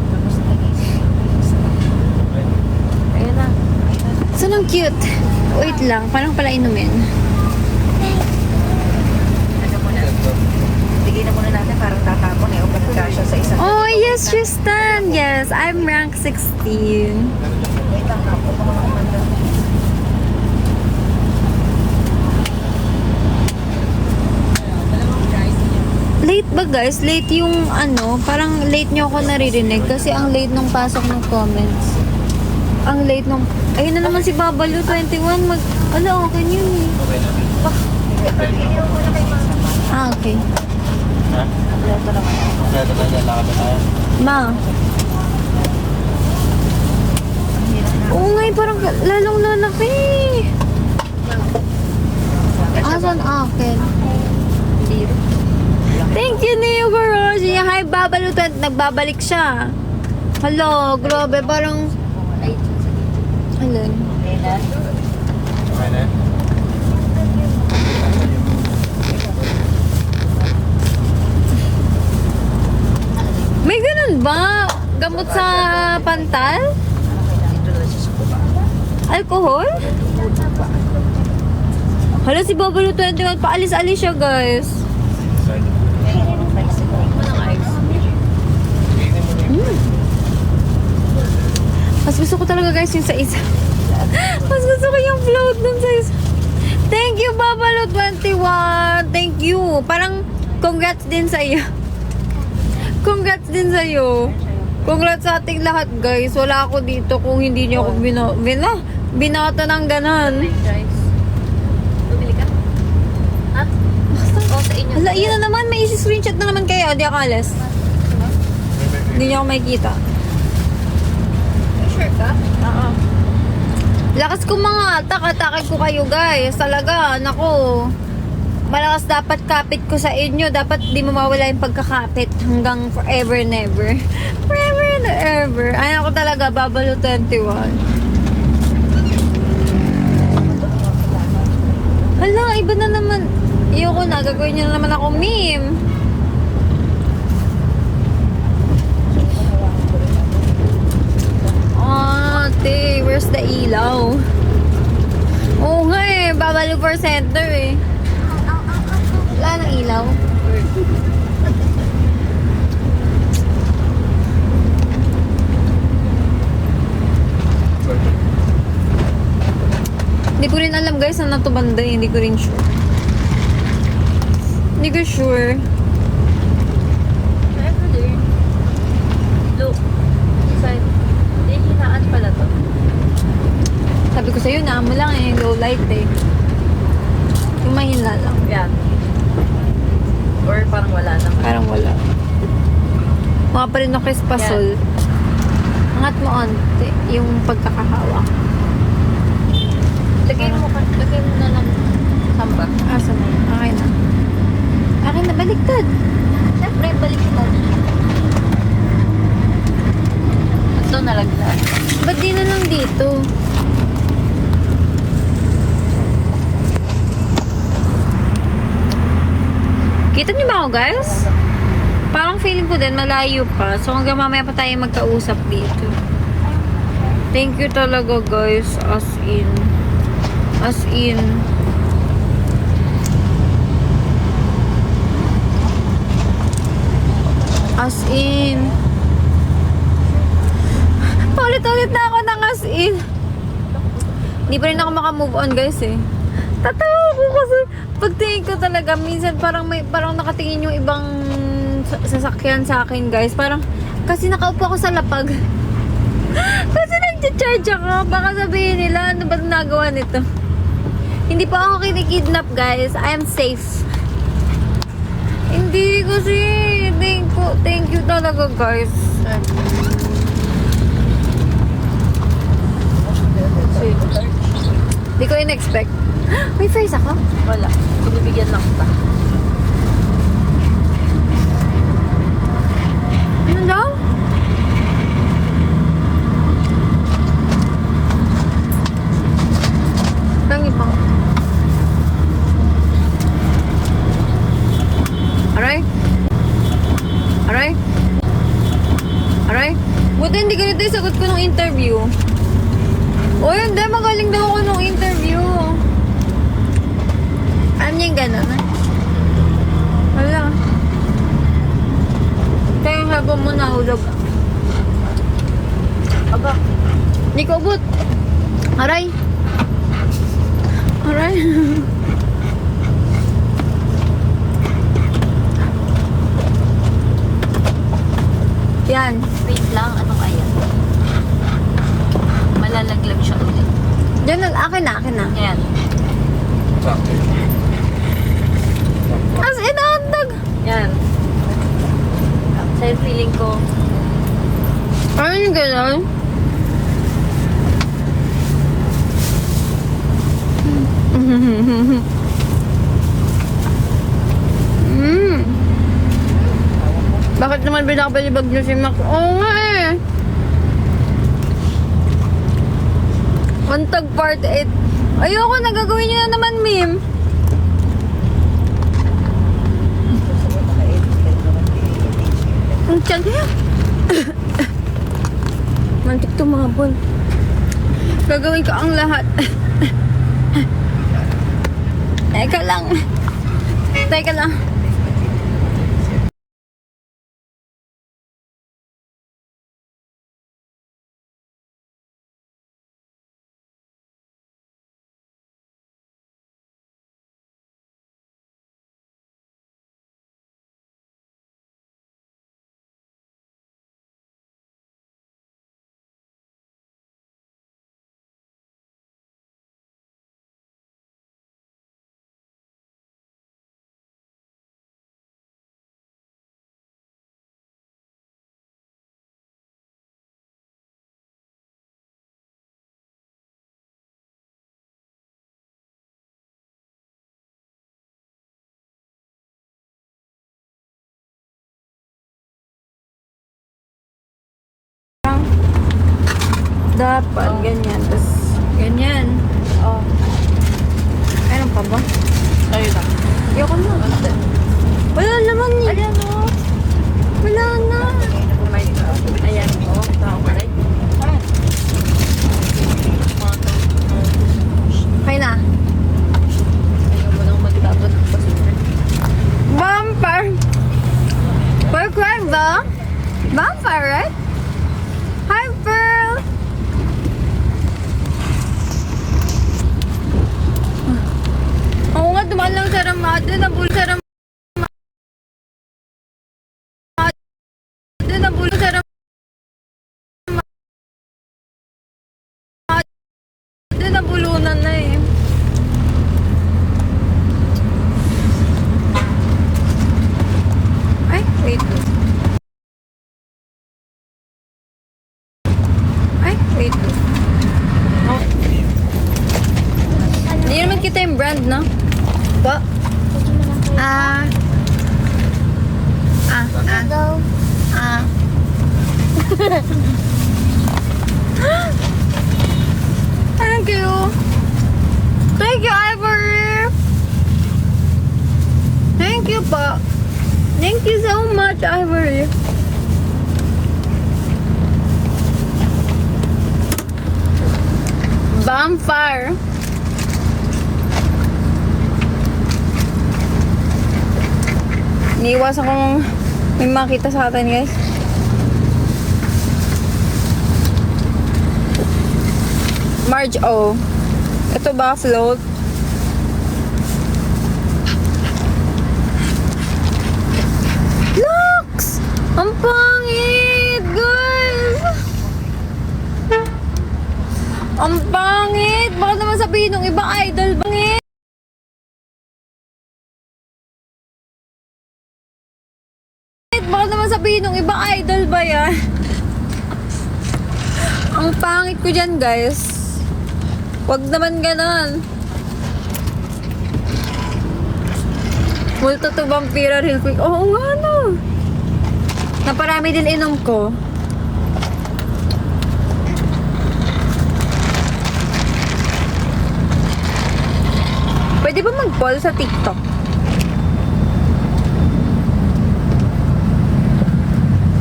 Tapos nag-isip. Ayun na. Saan ang cute? Wait lang, parang pala inumin. Ano muna? Bigay na muna natin parang tatapon eh. O pagkasya sa isang. Oh, yes, Tristan. Yes, I'm rank 16. Wait lang na. Kung mga kumanda. Late ba guys? Late yung ano, parang late nyo ako naririnig kasi ang late nung pasok ng comments. Ang late nung, ayun na naman si Babalu 21 ala, okay yun eh. Ah, okay. Ha? Kaya talaga lakad na tayo. Ma. Oo nga eh, parang lalong lalaki. Asan akin? Thank you, Neo Goroshi. Hi, Babalu 20. Nagbabalik siya. Hello, grabe, parang, alin? Okay na? May ganun ba? Gamot sa pantal? Dito na siya sa kuba. Alcohol? Hala, si Babalu 21, paalis-alis siya, guys. Mas gusto ko talaga, guys, yung sa isa. Mas gusto ko yung float dun sa isa. Thank you, Babalu 21. Thank you. Parang, congrats din sa iyo. Congrats din sa iyo. Congrats sa ating lahat, guys. Wala ako dito kung hindi niyo ako binata ng ganon. Guys. Bumili ka? Ha? O, sa inyo. Hala, yun na naman. May isi-screenshot na naman kayo. Di ako alis. Hindi niyo ako makikita. Sure ka? Oo. Lakas ko mga atake ko kayo, guys. Talaga, nako. Malakas dapat kapit ko sa inyo. Dapat di mo mawala yung pagkakapit hanggang forever and ever. Forever and ever. Ay, ako talaga, Babalu 21. Hala, iba na naman. Ayoko na, gagawin niyo na naman ako meme. Ate, where's the ilaw? Oo nga eh, Babalu for center eh. Wala nang ilaw. Hindi ko rin alam guys na to banda eh. Hindi ko rin sure. Hindi ko sure. Regular. Look. Side. Hindi, hinaan pala to. Sabi ko sa'yo, na mo lang eh. Low light eh. Yung mahina lang. Yeah. Or parang wala naman. Parang wala. Mga pa rin ng Crispasol. Angat mo onte yung pagkakahawak. Lagay mo na ng samba. Asa na? Okay na. Akin na, baliktad. Siyempre, baliktad. Ito nalaglag. Ba't di na lang dito? Kita niyo ba ako, guys? Parang feeling ko din, malayo pa. So, hanggang mamaya pa tayo magkausap dito. Thank you talaga, guys. As in. As in. As in. Paulit-ulit na ako ng as in. Hindi pa rin ako makamove on, guys, eh. Tatawa ko kasi pagtingin ko talaga, minsan parang nakatingin yung ibang sasakyan sa akin, guys. Parang, kasi nakaupo ako sa lapag. Kasi nag-charge ako. Baka sabihin nila, ano ba nagawa nito? Hindi pa ako kinikidnap, guys. I am safe. Hindi kasi. Thank you talaga, guys. Hindi ko in-expect. May face ako? Wala. Binibigyan lang kita. Ano daw? Tangi pa. Aray? Aray? Aray? Buti hindi ganito yung sagot ko nung interview. O hindi, magaling daw ako nung interview. Alam niya yung gano'n, ha? Wala. Kaya yung habang mo nahulog. Aba. Hindi ko ubot. Aray. Aray. Yan. Wait lang. Ano kaya? Malalaglag siya ulit. Diyan, akin na. Ayan. Sakto. As in, hotdog. Yan. Sa'yo feeling ko, Ano yung gano'n? Bakit naman binabalibag niyo si Max? Oo nga eh. Untag part 8. Ayoko, nagagawin niyo na naman, meme. Ang tiyan. Mantik tumabol. Gagawin ko ang lahat. Teka lang. Teka lang. Dapat ganyan. Tapos ganyan. oh, Ano pa ba? tayo lang. Ayoko na. Wala naman eh. Ayan o. Wala na. Ayan o. Tao ka rin. Okay na. Ayaw mo nang magtapon ng basura. Bumper. We're crying ba? Bumper, right? Hi, Pearl. Oo nga, dumaan lang sa Ramada. Nabulong sa Ramada. Nabulong sa Ramada. Nabulunan na eh. Ay, wait. Ay, wait. Oh. Hindi naman kita yung brand, no? Po? Go. Thank you. Thank you, Ivory. Thank you po. the ivory. Bonfire. Iniiwasan kong may makita sa atin, guys. Marge, oh. Ito ba, float? Lux! Ang pangit, guys! Ang pangit! Baka naman sabihin ng iba idol, bangit! Baka naman sabihin ng iba idol ba yan? Ang pangit ko dyan, guys. Wag naman ganon. Multo to Vampira real quick. Oo nga, no. Naparami din inom ko. Pwede ba mag-poll sa TikTok?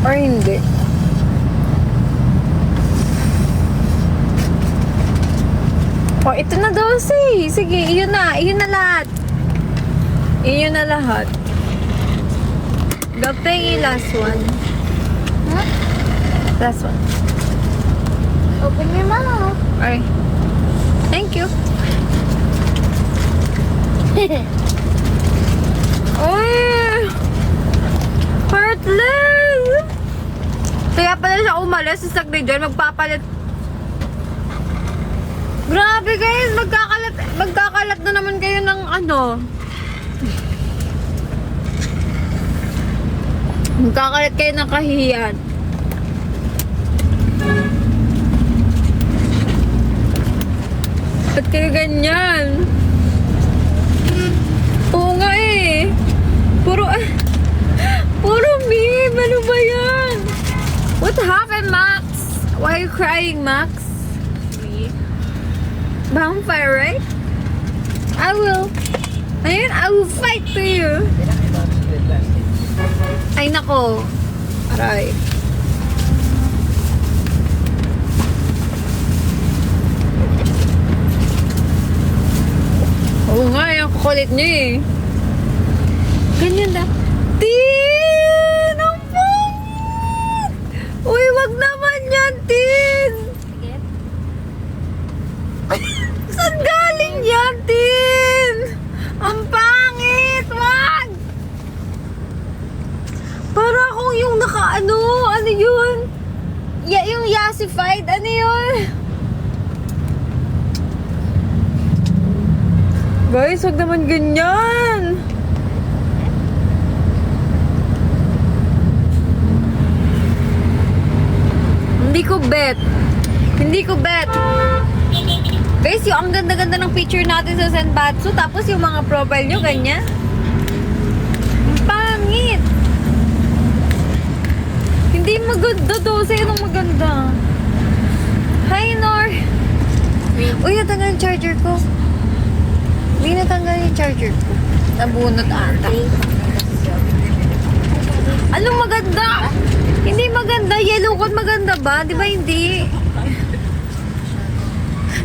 Or hindi? Oh, ito na daw sige, iyon na lahat. Iyon na lahat. Gapeng last one. Huh? Last one. Open your mouth. Okay. Thank you. Uy! Heartless! Kaya pala siya umalis sa Sagridian, magpapalit. Grabe guys, magkakalat na naman kayo ng ano. Magkakalat kayo ng kahihiyan. Ba't kayo ganyan? Oo nga eh. Puro meme. Ano ba yan? What happened, Max? Why are you crying, Max? Bonfire, right? I will fight to you. Ay, nako. Aray. Oo nga, yung kukulit niyo eh. Ganyan na. Tin! Ang pangit! Uy, wag naman yan, Tin! Saan galing yan, Tin? Ang pangit! Wag! Para akong yung ano yun? Yung yasified, ano yun? Guys, wag naman ganyan. Hindi ko bet. Guys, yung ang ganda-ganda ng picture natin sa Senbatsu, tapos yung mga profile nyo, ganyan. Ang pangit. Hindi maganda daw. Sa'yo nung maganda. Hi, Nor. Uy, natanggal yung charger ko. Hindi natanggal yung charger ko. Nabunot ata. Anong maganda? Hindi maganda. Yellow code maganda ba? Di ba hindi?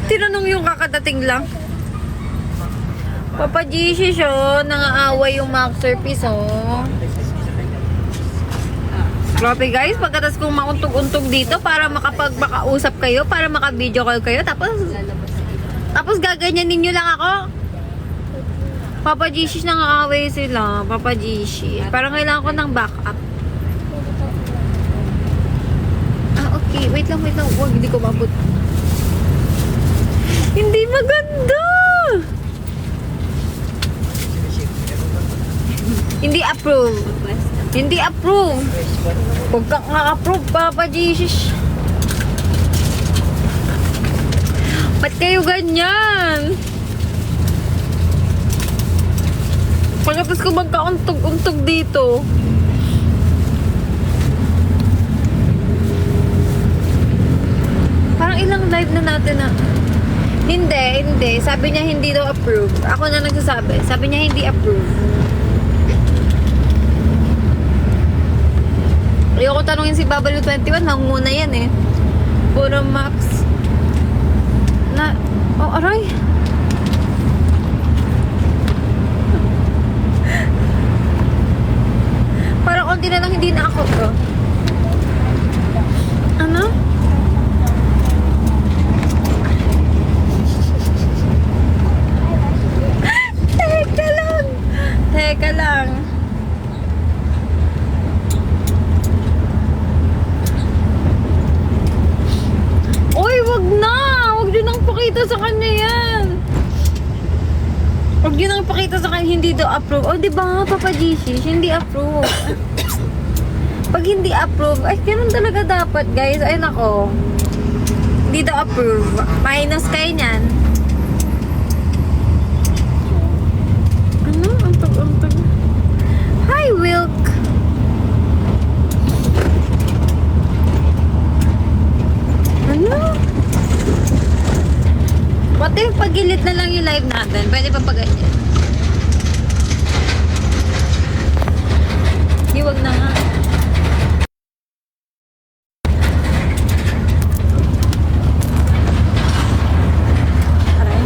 Tinanong yung kakadating lang. Papa Gishi siya. Nangaaway yung masterpiece, oh. Grabe guys, pagkatas kong mauntog-untog dito para makapag-makausap kayo, para maka-video call kayo, tapos gaganyanin nyo lang ako. Papa Gishi, nangaaway sila. Papa Gishi. Parang kailangan ko ng backup. Okay. Wait lang. Huwag, hindi ko mabot. Hindi maganda! Hindi approve. Huwag kang nga-approve, Papa Jesus. Ba't kayo ganyan? Pagkatapos ko magka-untog-untog dito. Parang ilang live na natin na. Hindi. Sabi niya hindi daw approve. Ako na nagsasabi. Sabi niya hindi approve. Ayoko tanungin si Babalu21, manguna yan eh. Puro Max. Oh, aray. Parang konti na lang hindi na ako to. Ano? Teka lang. Teka lang. Uy, wag na! Wag nyo nang pakita sa kanya yan. Wag nyo nang pakita sa kanya, hindi daw approve. O, di ba, Papa Jesus, hindi approve. Pag hindi approve, ay, ganun talaga dapat, guys. Ay, nako. Hindi daw approve. Minus kayo niyan. Ano? Antog. Hi, Wilk. Ano? What if pagilid na lang yung live natin? Pwede pa ganyan? Di, wag na nga. Aray.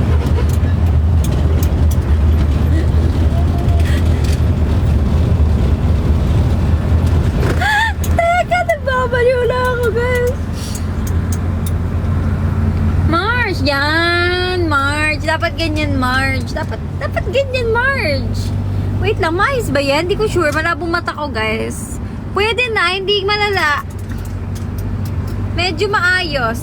Teka, nagbabaliw lang ako, guys. Marge! Yan! Marge! Dapat ganyan, Marge. Dapat ganyan, Marge. Wait lang, maayos ba yan? Hindi ko sure. Malabong mata ko, guys. Pwede na, hindi malala. Medyo maayos.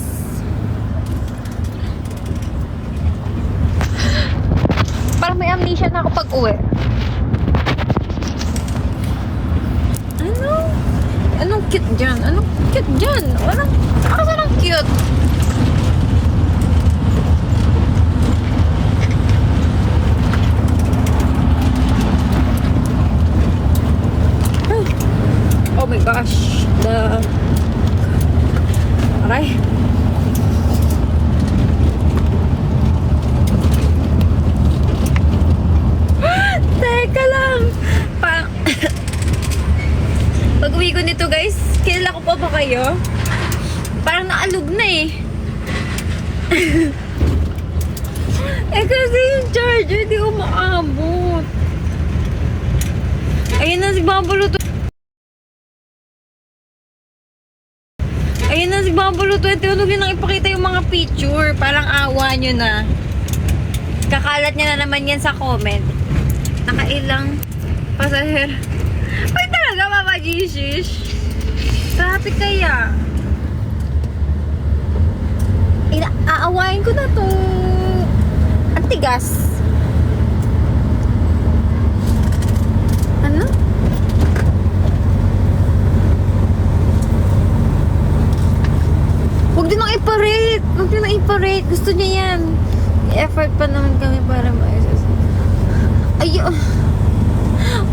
Parang may amnesia na ako pag uwi. Ano? Anong cute dyan? Anong cute dyan? Anong cute? Oh my gosh. Aray. Teka lang. Pag uwi ko nito, guys, kilala ko pa ba kayo? Parang naalog na eh. Kasi yung charger di umaabot. Ayun na si Babalu. Ayun na si Babalu21. Huwag nyo nang ipakita yung mga picture. Parang awa nyo na. Kakalat niya na naman yan sa comment. Nakailang pasahero. Ay talaga, Mama Jesus. Traffic kaya. Aawain ko na to. Ang tigas. Ano? Huwag din nang i-parade. Huwag din nang i-parade. Gusto niya yan. I-effort pa naman kami para maayos. Ayun.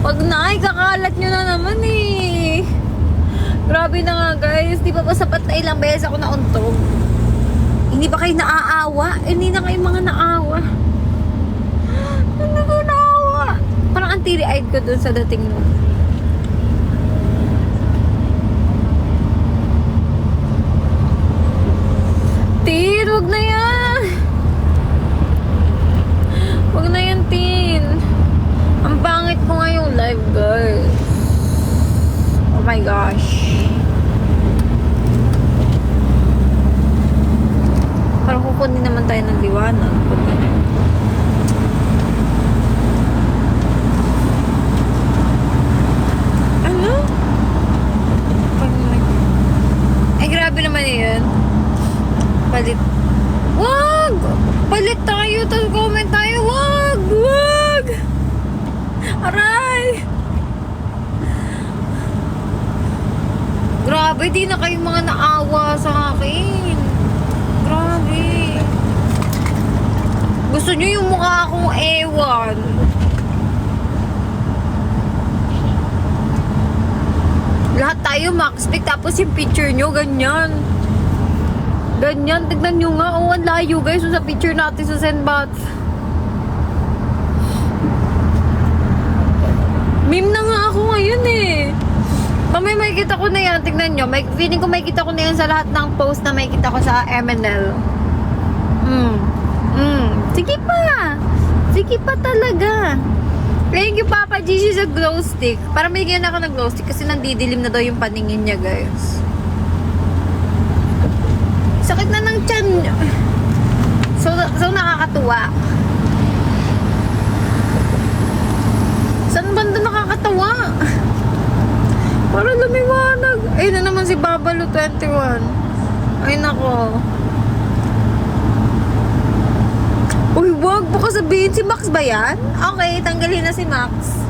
Wag na. Kakalat nyo na naman eh. Grabe na nga, guys. Di ba ba sapat na ilang beses ako nauntog? Hindi ba kayo naaawa? Hindi na kayo mga naawa. Hindi ko naawa. Parang ang teary-eyed ko dun sa dating nun. Tin, wag na yan. Wag na yan, Tin. Ang pangit ko ngayong live, guys. Oh my gosh. Parang kukunin naman tayo ng liwanag. Pag ganun. Ano? Ay, grabe naman yun. Palit. Wag! Palit tayo, tapos comment tayo. Wag! Wag! Aray! Grabe, di na kayo mga naawa sa akin. Grabe. Gusto nyo yung mukha akong ewan. Lahat tayo max pick, tapos yung picture nyo, ganyan. Ganyan, tignan nyo nga. Oh, ang layo guys sa picture natin sa Zenbat. Meme na nga ako ngayon eh. Mamaya makikita ko na yan. Tingnan nyo. Feeling ko makikita ko na yan sa lahat ng post na makikita ko sa MNL. Sige pa. Sige pa talaga. Thank you, Papa Gigi, sa glow stick. Para may ganyan ako ng glow stick kasi nandidilim na daw yung paningin niya, guys. Sakit na ng tiyan. So nakakatuwa. Saan banda nakakatawa? Para lumiwanag. Ay na naman si Babalo 21. Ay nako. Uy, wag mo ka sabihin si Max ba yan? Okay, tanggalin na si Max.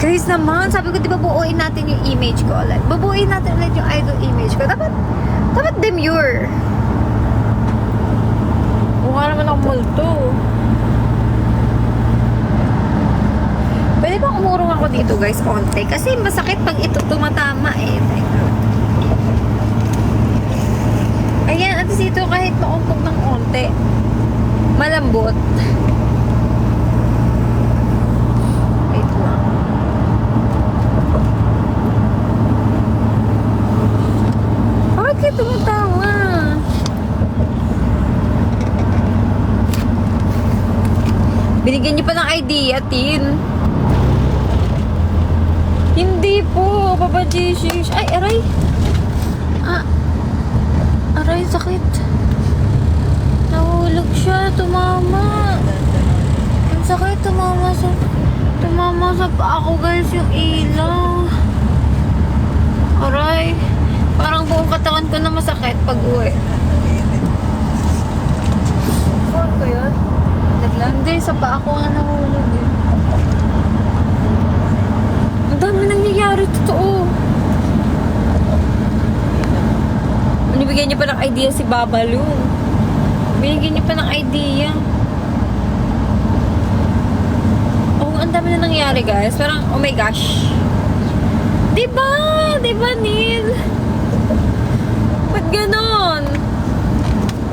Guys naman, sabi ko di ba buuin natin yung image ko ulit. Bubuuin natin ulit yung idol image ko. Dapat demure. Mukha naman ako multo. Pwede bang umurong ako dito guys, konti? Kasi masakit pag ito tumatama eh. Ayan, at least ito kahit maumpog ng konti. Malambot. Wait lang. Bakit kayo tumatawa? Binigyan niyo pa ng idea, Tin. Hindi po, Papa Jesus. Ay, aray. Aray, sakit. Nahulog siya, tumama. Ang sakit, tumama sa paa ko, guys, yung ilaw. Aray. Parang buong katawan ko na masakit pag uwi. Phone ko yun? Hindi, sa paa ko nga nahulog eh. Ang dami nangyayari, totoo. Binibigyan niyo pa ng idea si Babalu. Binigyan niyo pa ng idea. Oh, ang dami na nangyayari, guys. Parang, oh my gosh. Diba? Diba, Neil? Ba't ganon?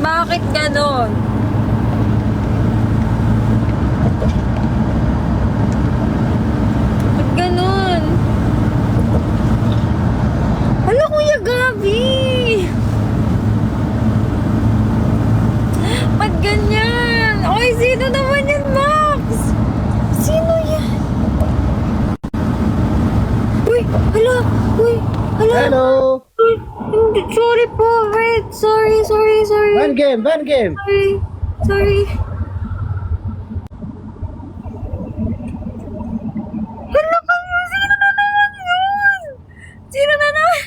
Bakit ganon? Ba't ganon? Hala, Kuya Gabi! Ba't ganyan? Oy, sino naman yan, Max? Sino yan? Uy, hala! Uy, hala! Hello! Uy, hindi, sorry po. Wait, sorry. Van game! Sorry. Hala kayo! Sino na naman yun? Sino na naman?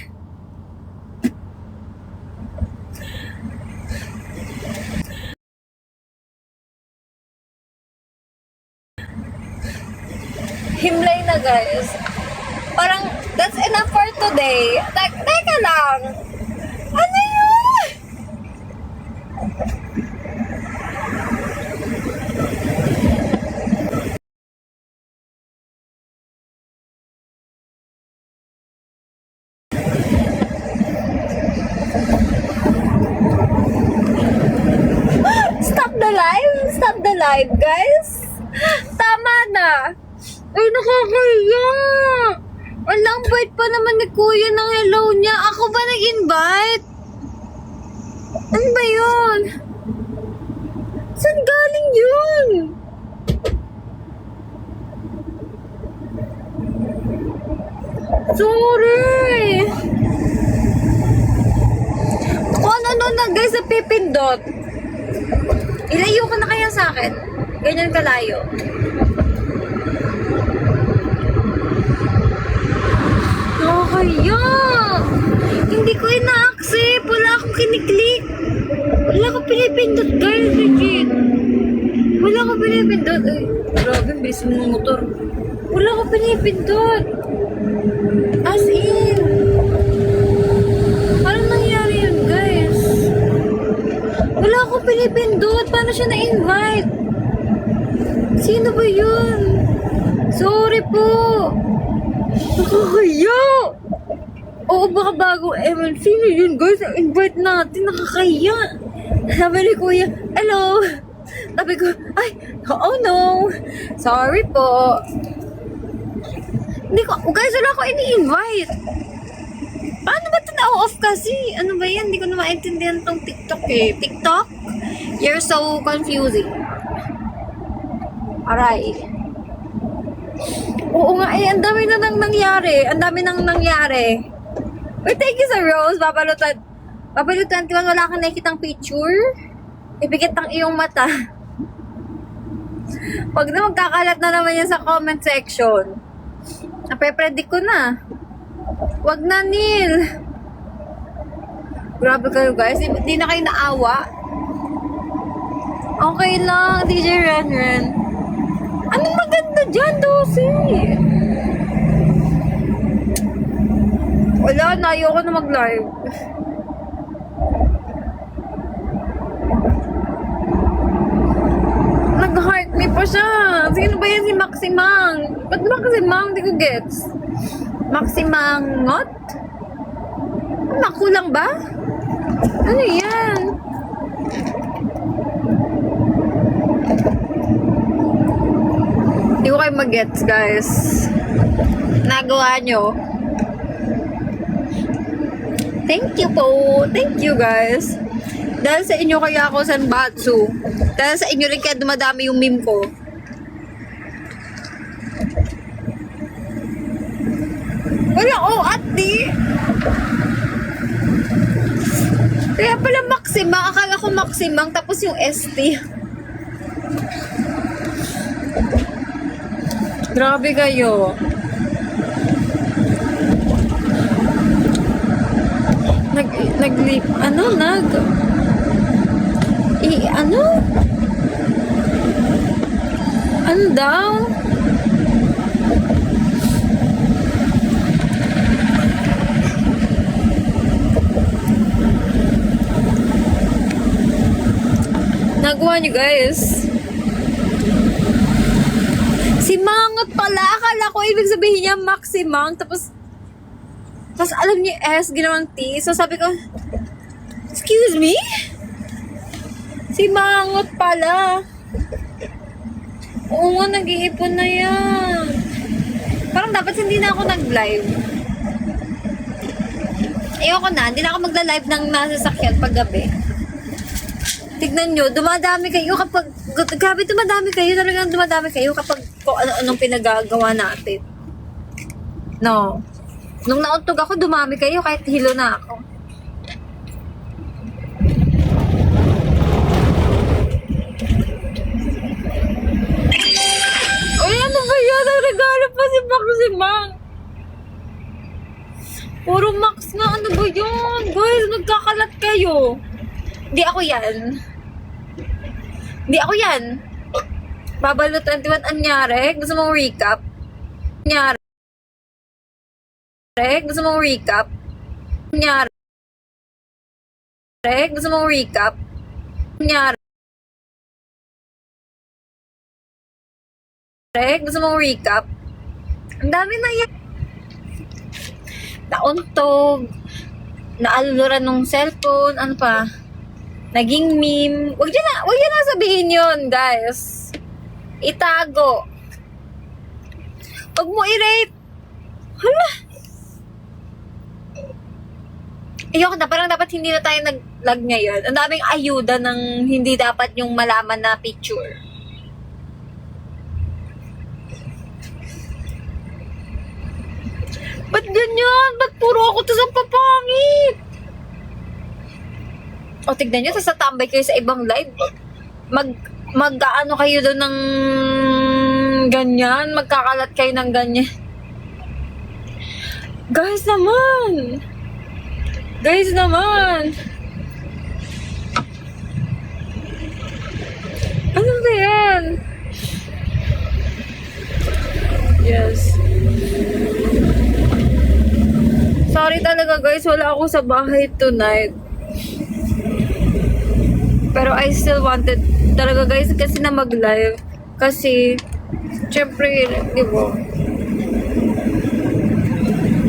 Himlay na, guys. Parang, that's enough for today. Teka lang. Ano yun? Stop the live, guys. Tama na. Ay, nakakahiya. Walang bite pa naman ni Kuya ng hello niya. Ako ba nag-invite? Ano ba yun? Saan galing yun? Sorry. Kung ano na guys na pipindot. Ilayo ka na kaya sa akin? Ganyan kalayo. Nakakaya! Hindi ko ina-accept. Wala akong kiniklik. Wala akong pinipindot, guys. Legit. Wala akong pinipindot. Ay, grabe, bilis mo ng motor. Wala akong pinipindot. As in. Parang nangyari yun, guys. Wala akong pinipindot. Paano siya na-invite? Sino ba yun? Sorry po. Nakakaya! Oo, baka bago Eman. Sino yun, guys? Invite natin. Nakakaya. Sabi ni Kuya, hello. Sabi ko, ay, oh no. Sorry po. Hindi ko, guys, wala ko ini-invite. Paano ba ito na-off kasi? Ano ba yan? Hindi ko na maintindihan tong TikTok eh. TikTok? You're so confusing. Aray. Oo nga eh, ang dami na nang nangyari. Ang dami nang nangyari. Wait, thank you sa Rose. Papalutan 21, wala kang nakikitang picture? Ipikit ang iyong mata. Wag na magkakalat na naman yan sa comment section. Nape-predict ko na. Wag na, Neil. Grabe kayo, guys. Di na kayo naawa. Okay lang, DJ Renren. Anong maganda dyan, Dosi? Wala na, ayoko na mag-live. Nag-heart me pa siya. Sino ba yan si Maximang? Ba't Maximang? Hindi ko gets. Maximangot? Makulang ba? Ano yan? Hindi ko kayo mag-gets, guys. Nagawa nyo. Thank you po. Thank you, guys. Dahil sa inyo kaya ako sanbatsu. Dahil sa inyo rin kaya dumadami yung meme ko. Wala, at di. Kaya pala Maximang. Akala ko Maximang tapos yung ST. Grabe kayo. Ano daw? Nagawa niyo, guys. Si Mangot pala. Akala ko ibig sabihin niya Maximang. Tapos alam niyo S, ginawang T. So sabi ko, excuse me? Si Mangot pala. Oo nga, nag-iipon na yan. Parang dapat hindi na ako nag-live. Ayoko na. Hindi na ako magla-live ng nasa sakyan pag gabi. Tignan nyo, dumadami kayo kapag, grabe dumadami kayo, talagang dumadami kayo kapag kung ano-anong pinagagawa natin. No. Nung nauntog ako, dumami kayo kahit hilo na ako. Uy, ano ba yan? Nagregalo pa si Maximang. Puro Max na, ano ba yun? Guys, magkakalat kayo. Hindi ako yan. Hindi ako yan. Babalo 21, anyari? Gusto mong recap? Anyari? Gusto mong recap? Anyari? Gusto mong recap? Anyari? Gusto mong recap? Ang dami na yan. Nauntog. Naaluluran ng cellphone. Ano pa? Naging meme. Wag niyo na sabihin yun, guys. Itago. Wag mo i-rate. Hala. Ayoko na. Parang dapat hindi na tayo nag-lag ngayon. Ang daming ayuda ng hindi dapat yung malaman na picture. Ba't ganyan? Ba't puro ako to sa papangit? O, tignan nyo, tatambay kayo sa ibang live. Mag-ano kayo doon ng ganyan. Magkakalat kayo ng ganyan. Guys naman! Guys naman! Ano ba yan? Yes. Sorry talaga, guys. Wala ako sa bahay tonight. Pero I still wanted talaga, guys, kasi na mag-live. Kasi, syempre, di ba?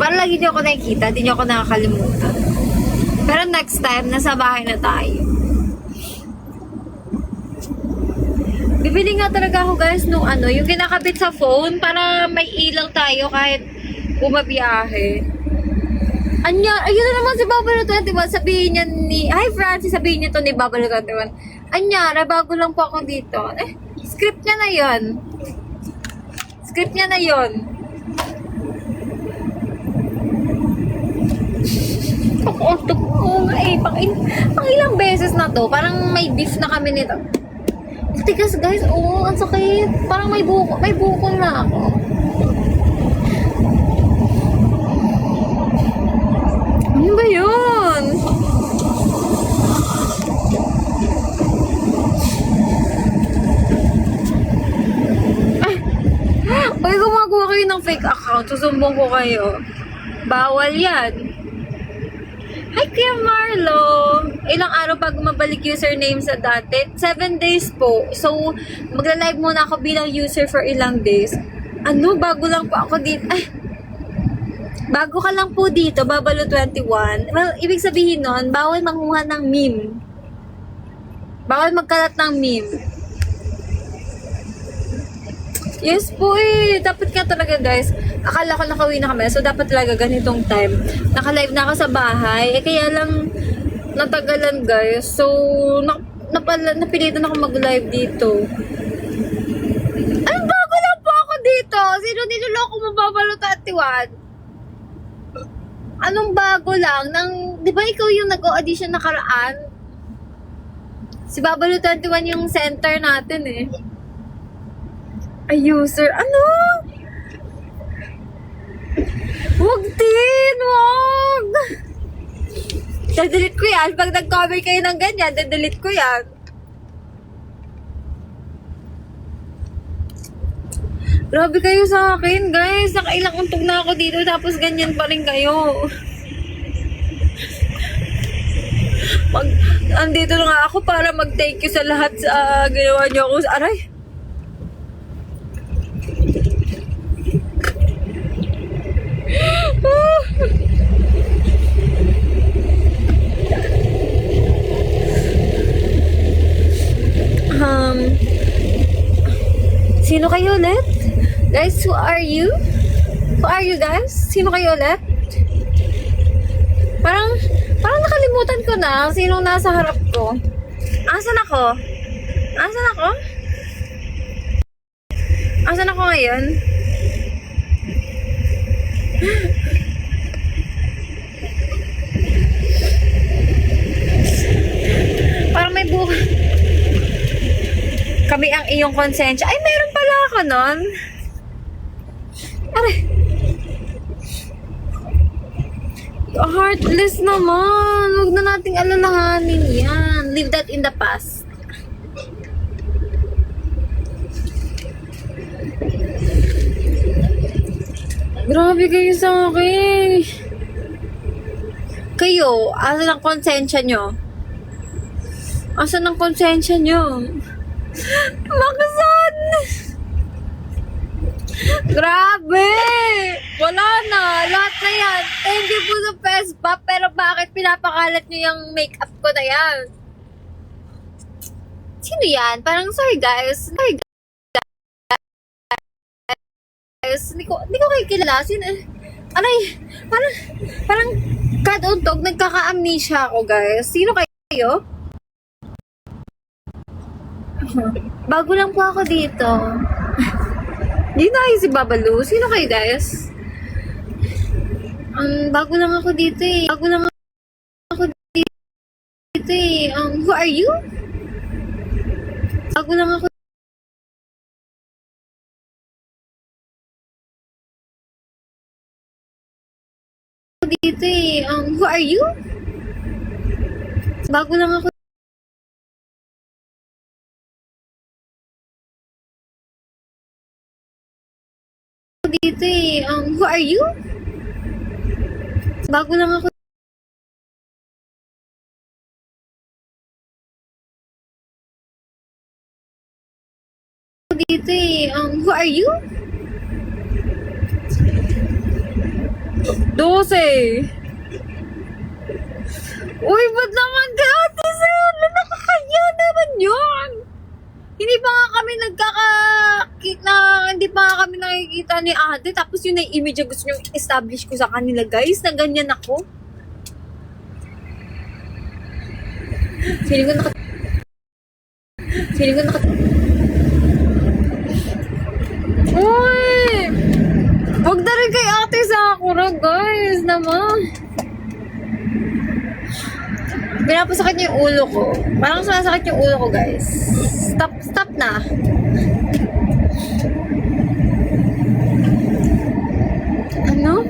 Para lagi niyo ako nakikita, di niyo ako nakakalimutan. Pero next time, nasa bahay na tayo. Bibili nga talaga ako guys nung ano, yung kinakabit sa phone para may ilaw tayo kahit bumabiyahe. Anya, ayun na naman si Babalo 21. Sabihin niya ni, hi Francis, sabihin niya to ni Babalo 21. Anyara, bago lang po ako dito. Script niya na yon. Script niya na yon. Oo nga eh, pang ilang beses na to, parang may beef na kami nito. Tigas guys, oo, ang sakit. Parang may buko na ako. Ano ba yun? Ay, gumagawa kayo ng fake account, susumbong ko kayo. Bawal yan. Hi, Kuya Marlo! Ilang araw bago mabalik username sa dati? 7 days po. So, magla-live muna ako bilang user for ilang days. Ano? Bago lang po ako dito. Ay! Bago ka lang po dito, Babalo 21. Well, ibig sabihin nun, bawal manguha ng meme. Bawal magkalat ng meme. Yes po eh. Dapat nga talaga guys. Akala ko nakauwi na kami. So dapat talaga ganitong time. Naka-live na ako sa bahay. Eh kaya lang natagalan guys. So napilitan ako mag-live dito. Ay, bago lang po ako dito. Sino niloloko mo Babalo 21? Anong bago lang? Di ba ikaw yung nag-audition nakaraan? Si Babalo 21 yung center natin eh. Ay, user. Ano? Wag din! Wag! Dadelete ko yan. Pag nag-cover kayo ng ganyan, dadelete ko yan. Grabe kayo sa akin, guys. Nakailang untog na ako dito, tapos ganyan pa rin kayo. Andito na nga ako para mag-thank you sa lahat sa ginawa niyo ako. Aray! Sino kayo ulit? Guys, who are you? Who are you guys? Sino kayo ulit? Parang nakalimutan ko na sinong nasa harap ko. Asan ako? Asan ako? Asan ako ngayon? Parang may buka. Kami ang iyong konsensya. Ay, meron pala ako nun. Aray. Heartless naman. Huwag na nating alalahanin yan. Leave that in the past. Grabe kayo sa akin. Kayo, asan ang konsensya nyo? Asan ang konsensya nyo? Makasan! Grabe! Wala na. Lahat na yan. Thank you po sa Vespa. Pero bakit pinapakalat nyo yung makeup ko na yan? Sino yan? Parang sorry guys. Sorry guys. Hindi ko kayo kilala. Sino? Aray! Parang kadauntog. Nagkaka-amnesia ako guys. Sino kayo? Bago lang po ako dito. Hindi na kayo si Babalo. Sino kayo guys? Bago lang ako dito eh. Bago lang ako dito eh. Who are you? Bago lang ako dito eh. Who are you? Bago lang ako dito eh. Who are you? Bago lang ako dito eh. Who are you? 12. Uy, ba't naman dati sa'yo? Nakakaya naman yun. Hindi pa nga kami kami nagkakakita, hindi pa nga kami nakikita ni ate. Tapos yun na yung image na gusto nyo establish ko sa kanila, guys, na ganyan ako. Feeling ko Uy! Huwag na rin kay ate Sakura, guys, naman. Pinapasakit niyo yung ulo ko. Parang sasakit yung ulo ko, guys. Stop na. Ano?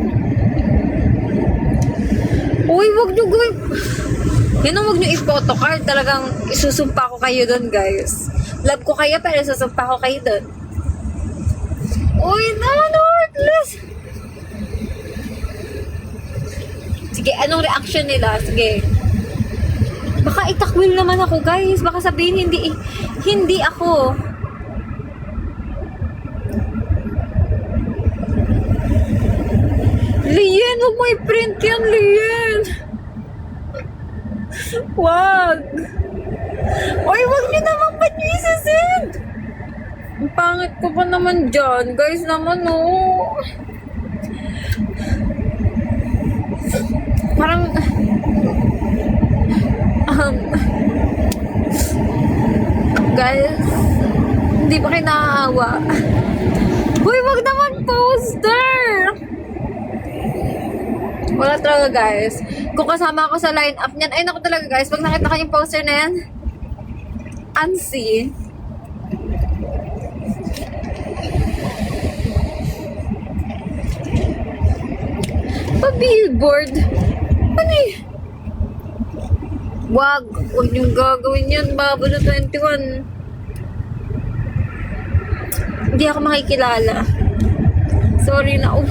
Uy, wag niyo gawin. Yan ang wag niyo i-photocard. Talagang isusumpa ko kayo doon, guys. Love ko kayo, pero isusumpa ko kayo doon. Uy, no, heartless. Sige, anong reaction nila? Sige. Baka itakwil naman ako, guys. Baka sabihin hindi ako. Lien, huwag mo i-print yan, Lien. Wag. Uy, wag niyo naman ba't niyo isasend? Ang pangit ko pa naman dyan. Guys naman, oh. Parang guys, hindi ba kayo nakaawa? Uy, wag naman poster! Wala talaga, guys. Kung kasama ako sa line-up niyan, ay naku talaga, guys. Pag nakita ka yung poster na yan, Ansi. Pa-billboard. Ano eh? Wag niyong gagawin yan, Babo na 21. Hindi ako makikilala. Sorry na. Oh.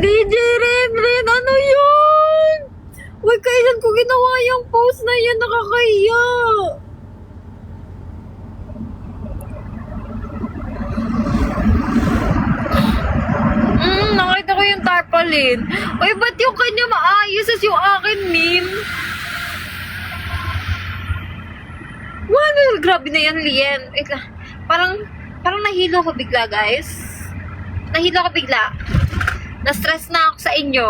DJ Ren, ano yun? Wag, kailan ko ginawa yung post na yan? Nakakahiya. Nakita ko yung tarpaulin. Uy, ba't yung kanya maayos as yung akin, meme? Wow, grabe na yan, Lien. Wait lang. Parang nahilo ko bigla, guys. Nahilo ko bigla. Na-stress na ako sa inyo.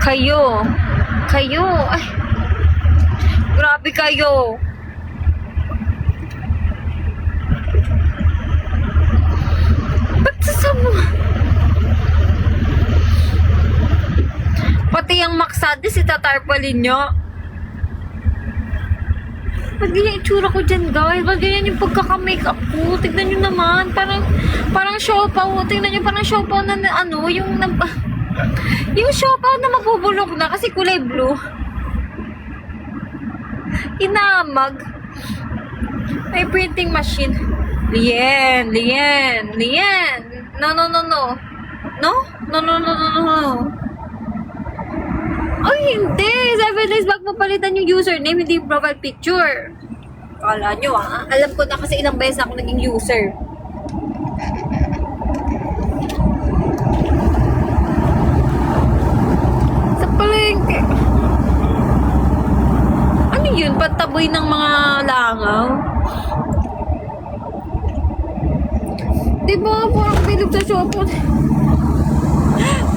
Kayo. Ay, grabe kayo. Ba't sasama? Pati yung maksadis, itatarpalin nyo. Ba't ganyan itsura ko dyan, guys? Ba't ganyan yung pagkaka-makeup ko? Tignan nyo naman. Parang siopaw. Tignan nyo, parang siopaw na ano, yung siopaw na mabubulok na kasi kulay blue. Inamag. May printing machine. Lien. No. Ay, hindi. 7 days back mo palitan yung username, hindi yung profile picture. Kala nyo, ha? Alam ko na kasi ilang beses na ako naging user. Sa palengke. Ano yun? Pataboy ng mga langaw? Diba? Parang bilog sa shopon.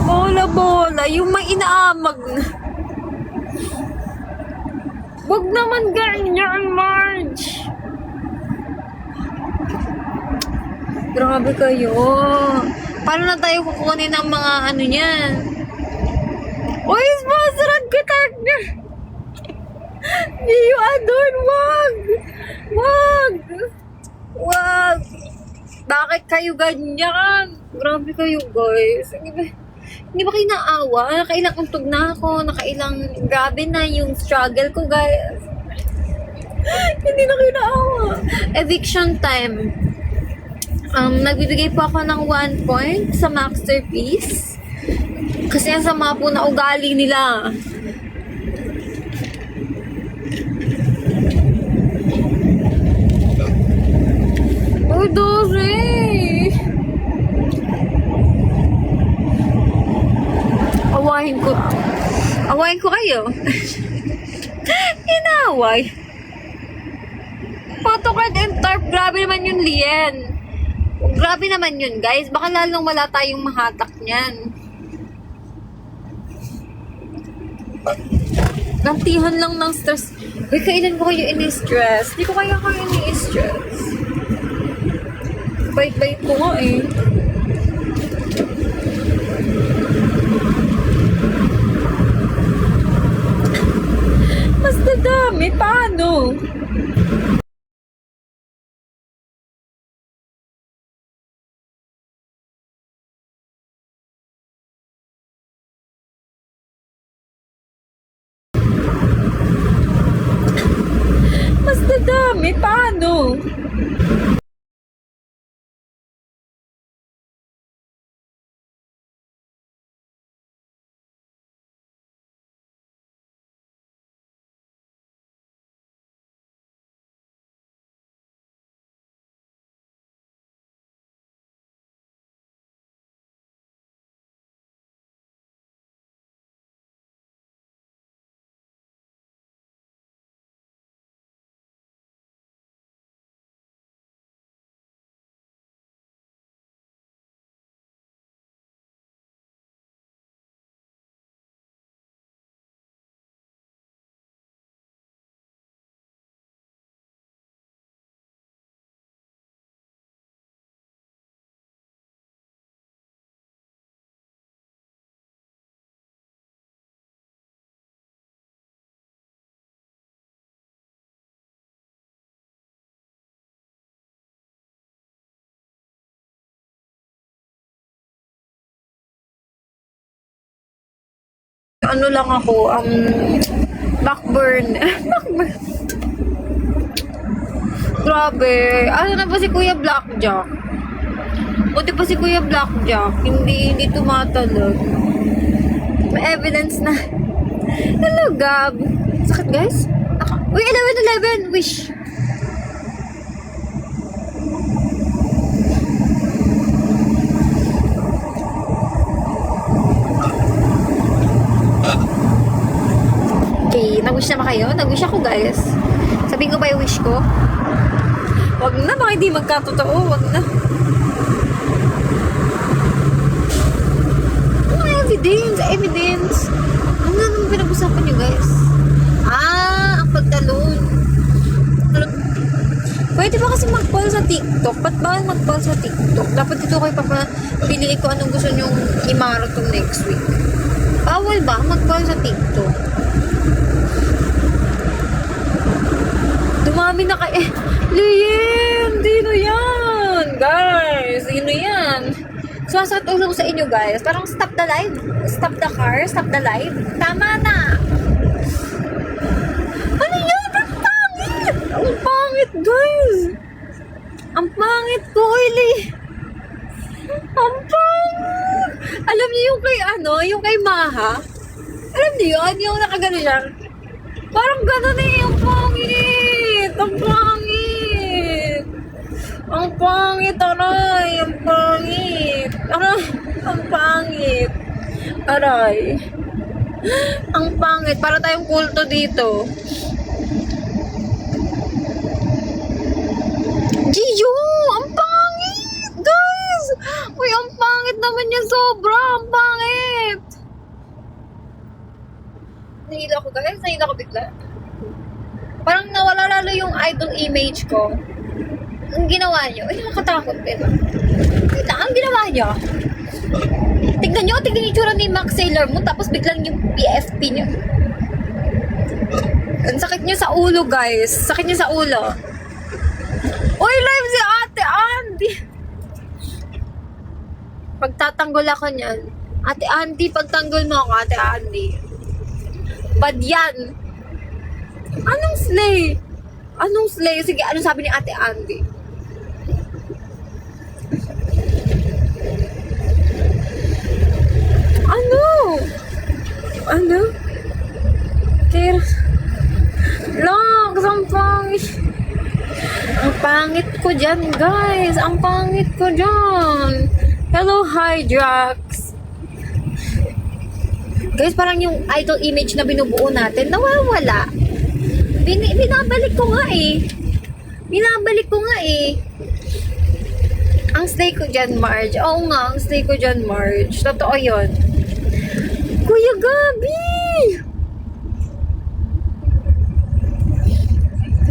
Bola. Yung may inaamag na. Wag naman ganyan, Marge. Grabe kayo. Paano na tayo kukunin ng mga ano niyan? Uy, sponsoran ka, partner. You adon, wag. Bakit kayo ganyan? Grabe kayo, guys. Hindi ba kayo naawa? Nakailang untog na ako. Grabe na yung struggle ko, guys. Hindi na kayo naawa. Eviction time. Nagbibigay po ako ng 1 point sa masterpiece. Kasi ang sama po na ugali nila. Uy, Dore! Awahin ko kayo. Inaway. Photocard and tarp. Grabe naman yun, Lien. Grabe naman yun, guys. Baka lalong wala tayong mahatak niyan. Gantihan lang ng stress. Uy, kailan ko kayo ini-stress? Hindi ko kaya kayo ini-stress. Bait-bait ko nga eh. Mas dadami. Paano? Mas dadami. Paano? Ano lang ako, backburn. Backburn. Grabe. Ano na ba si Kuya Blackjack? Buti pa si Kuya Blackjack. Hindi tumatalog. May evidence na. Hello, Gab. Sakit, guys? Uy, 11-11. Wish. Okay, nag-wish na ba kayo? Nag-wish ako, guys. Sabihin ko ba yung wish ko? Wag na, baka hindi magkatotoo. Wag na. Evidence. Ano na naman pinag-usapan nyo, guys? Ang pagtalon. Pwede ba kasi mag-call sa TikTok? Ba't ba mag-call sa TikTok? Dapat dito kayo papapiliin ko anong gusto nyong i-marathon next week. Bawal ba mag-call sa TikTok? Dumami na kayo. Lien! Dino yan! Guys! Dino yan! Sumasakit ulo ko sa inyo, guys. Parang stop the live. Stop the car. Stop the live. Tama na! Ano yan? Ang pangit! Ang pangit, guys! Ang pangit ko, Oily! Ang pangit! Alam niyo yung kay yung kay Maha? Alam niyo yun? Yung nakagano siya? Parang gano'n eh! Ang pangit! Ang pangit! Ang pangit, aray! Ang pangit! Aray! Ang pangit! Aray! Ang pangit! Para tayong kulto dito. Gio! Ang pangit! Guys! Uy, ang pangit naman yan sobra! Ang pangit! Nahila ko, guys. Nahila ko bigla. Parang nawala lalo yung idol image ko. Ang ginawa nyo, ay nakakatakot din. Ang ginawa nyo, tignan nyo yung tsura ni Max Sailor Moon, tapos biglang yung PFP nyo. Ang sakit nyo sa ulo, guys. Sakit nyo sa ulo. Uy, live si Ate Andy. Pagtatanggol ako nyan. Ate Andy, pagtanggol mo ako, Ate Andy. Bad yan. Anong slay? Anong slay? Sige, ano sabi ni Ate Andy? Ano? Kaya... Logs, ang pangit. Ang pangit ko dyan, guys. Ang pangit ko dyan. Hello, Hydrax. Guys, parang yung idol image na binubuo natin, nawawala. Binabalik ko nga eh. Ang stay ko dyan, Marge. Oo nga, ang stay ko dyan, Marge. Totoo yun. Kuya Gabi!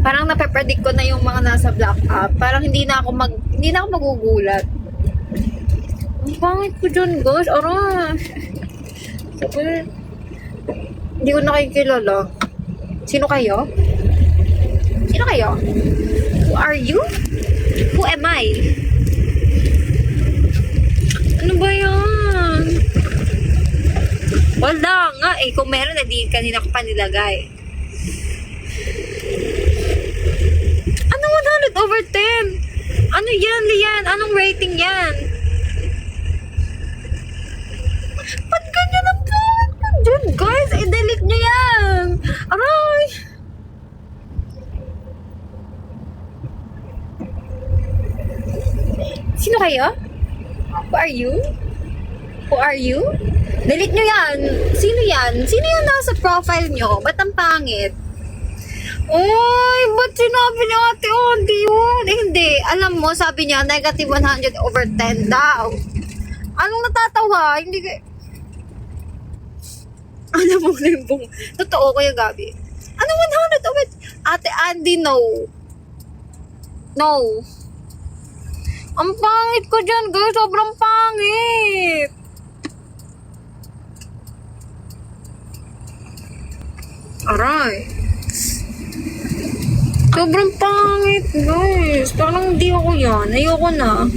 Parang nape-predict ko na yung mga nasa black app. Parang hindi na ako magugulat. Ang pangit ko dyan, gosh. Aray. Hindi ko nakikilala. Sino kayo? Who are you? Who am I? Ano ba yan? Wala nga eh. Kung meron, hindi kanina ko pa nilagay. Ano 100/10? Ano yan, Lian? Anong rating yan? Ba't ganyan ang pangit ko dyan, guys? I-delete nyo yan. Aray! Sino kayo? Who are you? Delete nyo yan. Sino yan? Sino yung nasa profile nyo? Ba't ang pangit? Uy, ba't sinabi ni Ate Ondi yun? Eh, hindi. Alam mo, sabi niya, negative 100/10 daw. Anong natatawa? Hindi ka... Alam mo na yung totoo, Kuya Gabi. Ano 100/10? Ate Andy, no. Ang pangit ko dyan, guys. Sobrang pangit. Aray. Sobrang pangit, guys. Parang hindi ako yan. Ayoko na.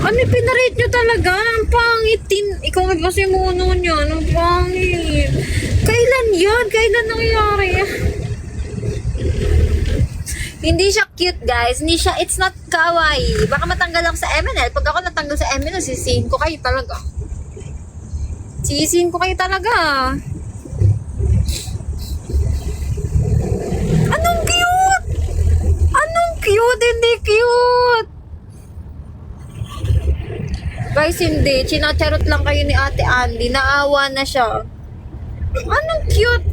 Ano, pinarate nyo talaga? Ang pangit. Ikaw may pasimuno niya. Ang pangit. Kailan yan? Kailan nangyari? Hindi siya cute, guys. It's not kawaii. Baka matanggal ako sa MNL. Pag ako natanggal sa MNL, sisihin ko kayo talaga. Anong cute? Hindi cute. Guys, hindi. Chinacharot lang kayo ni Ate Andy. Naawa na siya. Anong cute?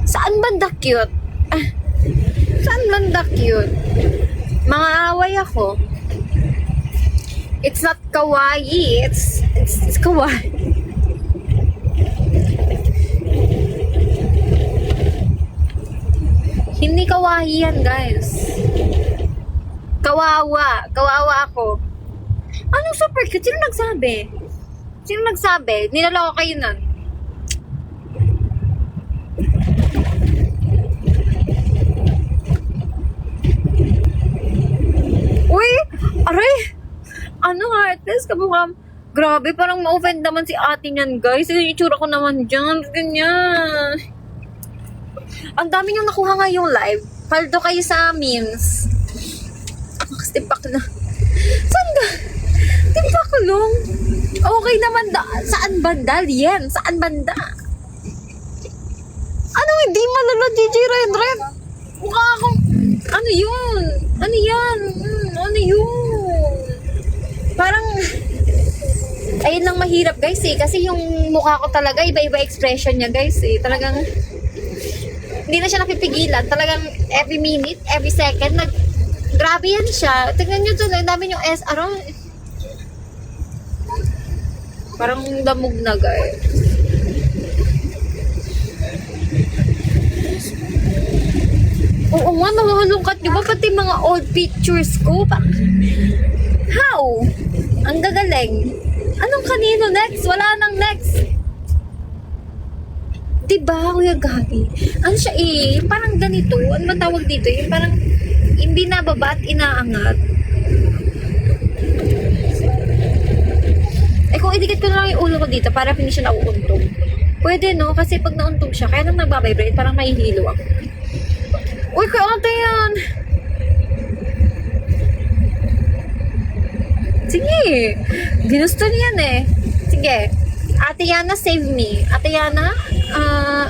Saan banda cute? Mga away ako. It's not kawaii. It's kawaii. Hindi kawaii yan, guys. Kawawa ako. Anong super cute? Sino nagsabi? Niloloko kayo nun. Uy! Aray! Ano, heartless? Kamukhang grabe, parang ma-offend naman si ate niyan, guys. Yung itsura ko naman dyan. Ganyan. Ang dami niyong nakuha nga yung live. Paldo kayo sa memes. Tipak na. Saan ka? Tipakulong. Okay naman Saan banda, Lien? Saan banda? Ano, hindi malulod, JJ Red? Mukha akong... Ano yun? Ano yan? Ano yun? Parang... Ayun lang mahirap, guys, eh. Kasi yung mukha ko talaga, iba-iba expression niya, guys, eh. Talagang... Hindi na siya napipigilan. Talagang every minute, every second, grabe yan siya. Tignan nyo ito, ang dami yung SR. Parang damog na, guys. Oo nga, nakahalungkat nyo ba? Pati mga old pictures ko. How? Ang gagaling. Anong kanino next? Wala nang next. Diba, Kuya Gabi? Ano siya eh? Parang ganito. Ano ba tawag dito? Yung parang hindi nababa at inaangat. Eh kung idikit ko na lang yung ulo ko dito para hindi siya nauuntog. Pwede, no? Kasi pag nauntog siya, kaya nang nagbabibrate, parang mahihilo ako. Uy, kaya ate yan! Sige! Ginusto niyan eh. Sige. Ate Yana, save me. Ate Yana,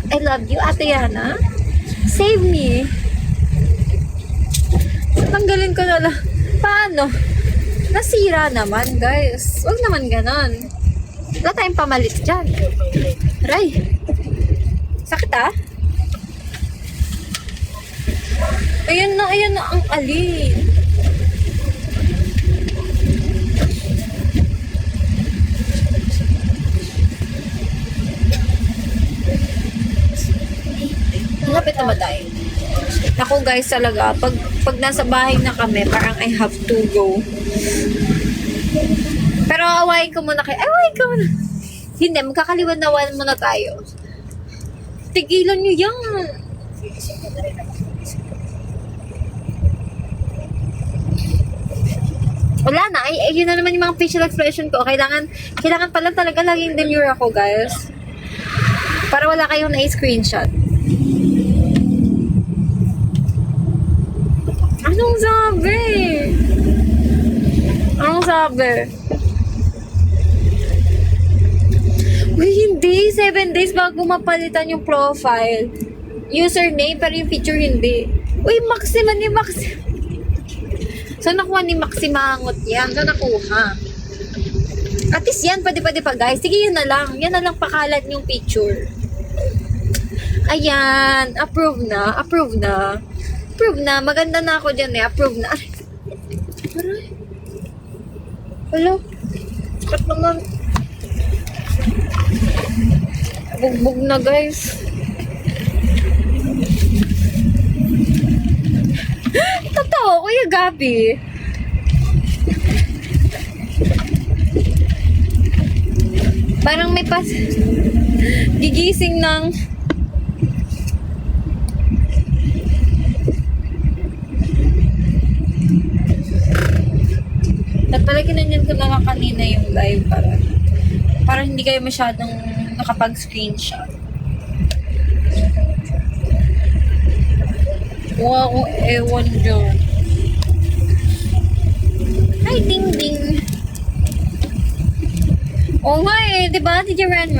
I love you. Ate Yana, save me. Tanggalin ko na lang. Paano? Nasira naman, guys. Huwag naman ganon. Wala tayong pamalit dyan. Aray. Sakit ah. Ayan na ang alin. Lapit na ba tayo? Ako guys talaga, pag nasa bahay na kami, parang I have to go. Pero awayin ko muna kayo. Awayin ko muna. Hindi, magkakaliwan-nawan muna tayo. Tigilan nyo yan. Wala na. Ay, yun na naman yung mga facial expression ko. Kailangan pala talaga laging demure ako, guys. Para wala kayong na-screenshot. Anong sabi? Anong sabi? Uy, hindi. 7 days bago mapalitan yung profile. Username, pero yung picture hindi. Uy, Maxima ni Maxima. Saan nakuha ni Maximangot yan? Saan nakuha? At least yan, pwede pa guys. Sige, yan na lang. Yan na lang pakalat yung picture. Ayan. Approve na. Approve na. Approve na. Maganda na ako dyan eh. Approve na. Aray. Hello? Cut naman. Bugbog na guys. Totoo, Kuya Gabi. Parang may gigising ng Talaga nanyan ko na kanina yung live para hindi kayo masyadong nakapag-screenshot. Wow, ewan dyan. Hi, Ding Ding. Oo nga eh, diba? Did you run?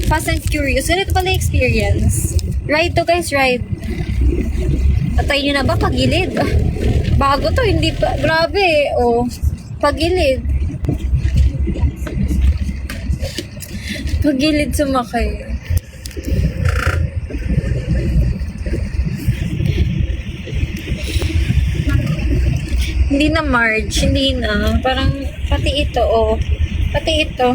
Fast and Furious. Ganito pala yung experience. Ride to guys, ride. Atay nyo na ba? Pagilid. Bago to, hindi pa. Grabe eh. Oh, pagilid. Pagilid sumakay. Hindi na Marge, hindi na. Parang pati ito, oh. Pati ito.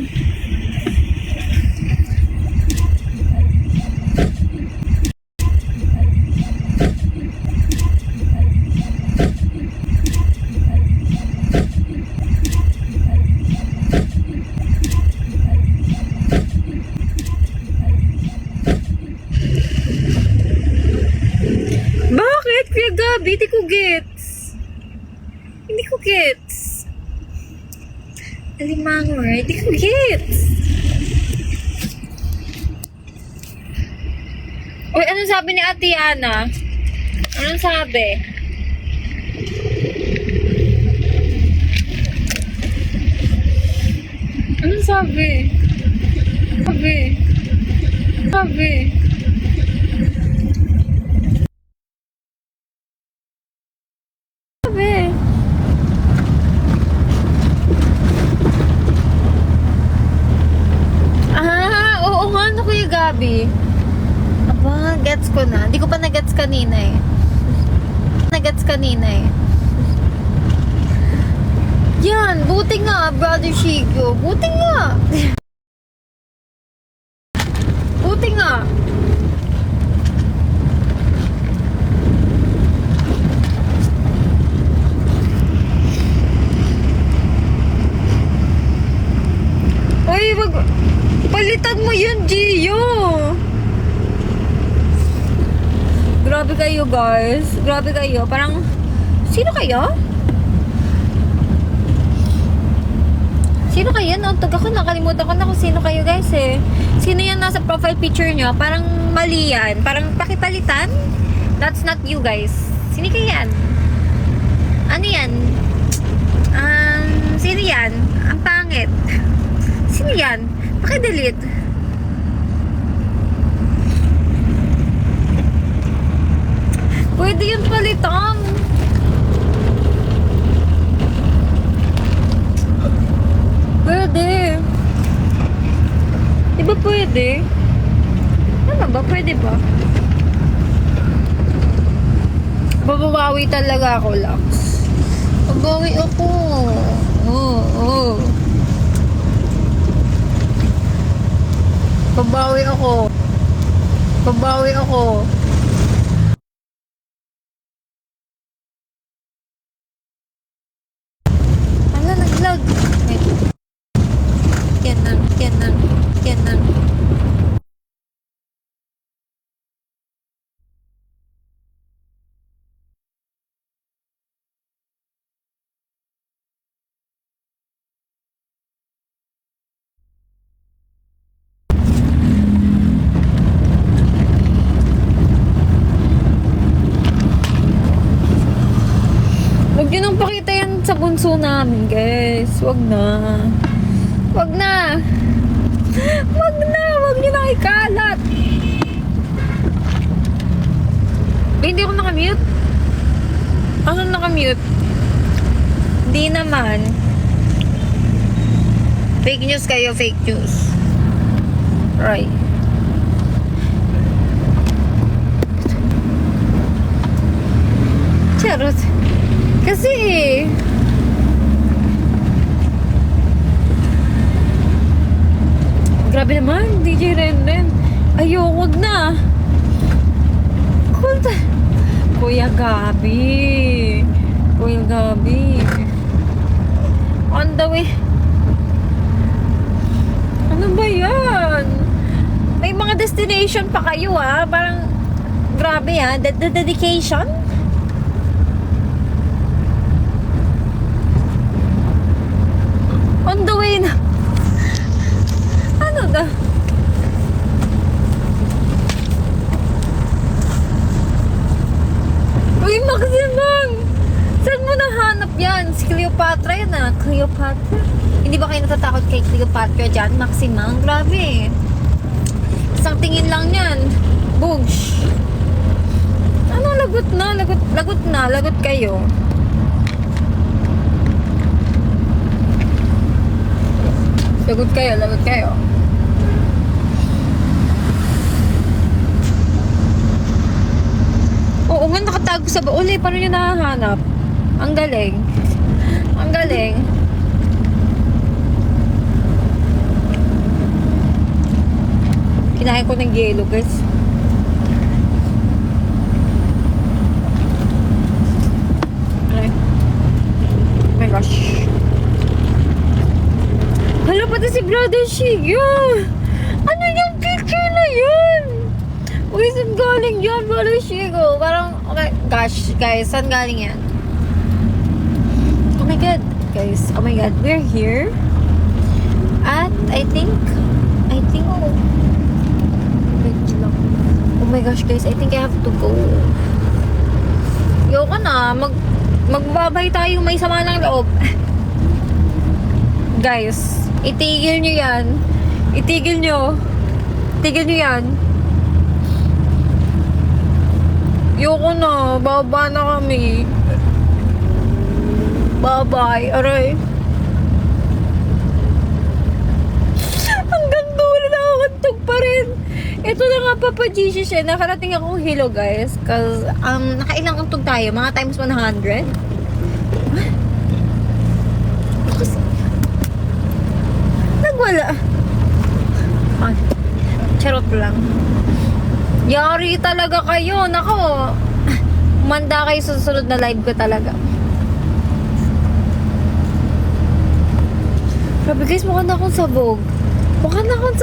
Bakit? Kuya Gabi, di ko gets. Hindi ko gets. Alimango, right? Hindi ko gets. Uy, anong sabi ni Ate Yana? Anong sabi? Anong sabi? Sabi? Sabi? Sabi? Oo nga, no, Kuya Gabi. Aba, gets ko na. Hindi ko pa na-gets kanina eh. Na-gets kanina eh. Yan, buti nga, Brother Shigo. Buti nga. Buti nga. Uy, palitan mo yun, Gio. Grabe kayo, guys. Grabe kayo. Parang, sino kayo? Sino kayo? Nauntog ako. Nakalimutan ko na kung sino kayo, guys, eh. Sino yan nasa profile picture nyo? Parang mali yan. Parang pakipalitan? That's not you, guys. Sino kayo yan? Ano yan? Sino yan? Ang pangit. Sino yan? Pakidelete. Pwede yun palitan. Ano ba? Pwede ba? Babawi talaga ako, Lux. Babawi ako. Oo. Babawi ako. Babawi ako. Ala, nag-lag. Wait. Yan na. Huwag nyo nang pakita yan sa bunso namin, guys. Huwag na. Huwag na. Huwag na. Huwag nyo na ikalat. Hindi ako nakamute. Ano nakamute? Hindi naman. Fake news kayo, fake news. Right. Charot. Kasi grabe naman, DJ Ren. Ayoko, wag na. Kuya Gabi. On the way. Ano ba yan? May mga destination pa kayo parang grabe the dedication. On the way na. Ano da? Uy, Maximang! Saan mo nahanap yan? Si Cleopatra yan Cleopatra? Hindi ba kayo natatakot kay Cleopatra dyan, Maximang? Grabe. Isang tingin lang yan. Boosh. Ano, lagot na. Lagot kayo. Lagot kayo. Oo nga, nakatago sa bauli. Paano nyo nahahanap? Ang galing. Kinain ko ng yelo, guys. Okay. Oh my gosh. Hala, pati si Brother Shiga. Ano yung picture na yun? Uy, saan galing yan, Brother Shiga? Parang, okay, gosh, guys, saan galing yan? Oh my God, guys, oh my God, we're here at, I think, oh my gosh, guys, I think I have to go. Yoko na, magbabay tayo, may sama ng loob. Guys, itigil nyo yan. Itigil nyo yan. Yoko na, baba na kami. Bye-bye, aray. Hanggang dulo na nakakantog pa rin. Ito na nga, Papa Jesus, nakarating akong Hilo, guys. Cause, nakailang untog tayo, mga times 100. Wala. Ay, charot lang. Yari talaga kayo. Nako. Manda kayo sa susunod na live ko talaga. Grabe guys, mukha na akong sabog. Mukha na akong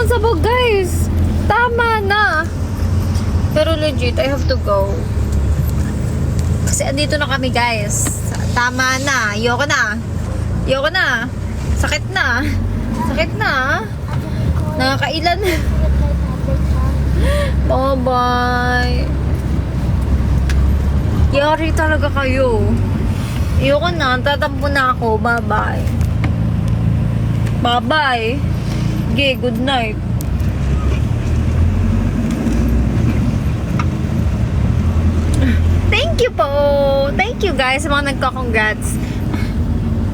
sabog, guys. Tama na. Pero legit, I have to go. Kasi andito na kami, guys. Tama na. Ayoko na. Sakit na. Nakakailan. Bye-bye. Yari talaga kayo. Ayoko na. Tatampo na ako. Bye-bye. Okay, good night. Thank you po. Thank you guys sa mga nagka-congrats.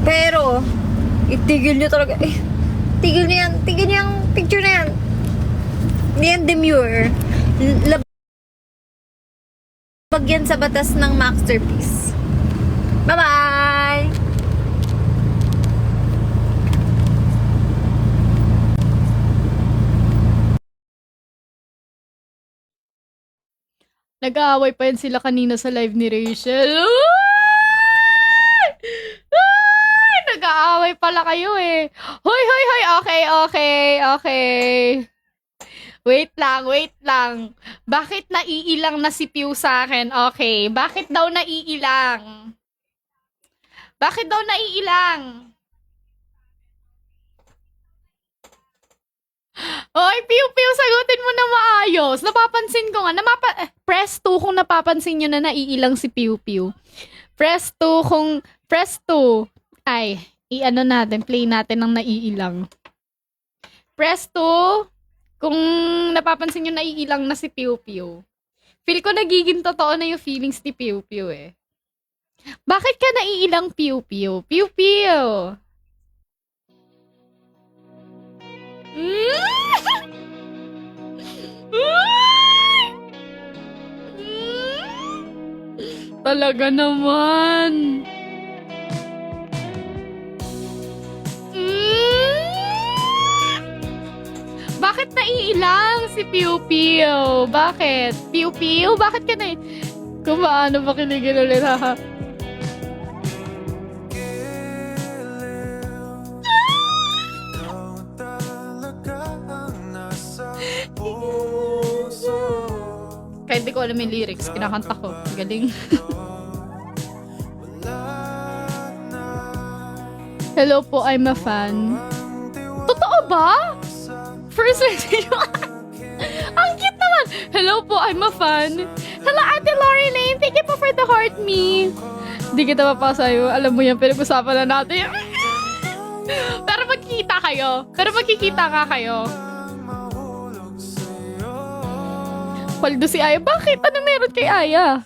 Pero, itigil nyo talaga. Tigil nyo yan. Picture na yan. Hindi yan demure. Labag yan sa batas ng masterpiece. Bye-bye! Nag-aaway pa yan sila kanina sa live ni Rachel. Ay! Ay! Nag-aaway pala kayo eh. Hoy, hoy, hoy. Okay, okay, okay. Wait lang. Bakit naiilang na si Pew sa akin? Okay. Bakit daw naiilang? Bakit daw naiilang? Oy, Pew, sagutin mo na maayos. Napapansin ko nga. Press 2 kung napapansin nyo na naiilang si Pew. Press 2 Ay, i-ano natin, play natin ng naiilang. Press 2 kung napapansin nyo naiilang na si Pew. Feel ko nagiging totoo na yung feelings ni Pew eh. Bakit ka naiilang, Pew? Talaga naman. Bakit naiilang si Pew? Bakit? Pew? Bakit ka na... Kung paano ba kiligil ulit, ha? Kahit di ko alam yung lyrics, kinakanta ko. Galing. Hello po, I'm a fan. Totoo ba? First message mo. Ang cute naman. Hello po, I'm a fan. Hello, Ate Lori Lane. Thank you po for the heart me. Hindi kita mapasayo. Alam mo yan, pinag-usapan na natin. Pero magkikita ka kayo. Paldo si Aya. Bakit? Ano meron kay Aya?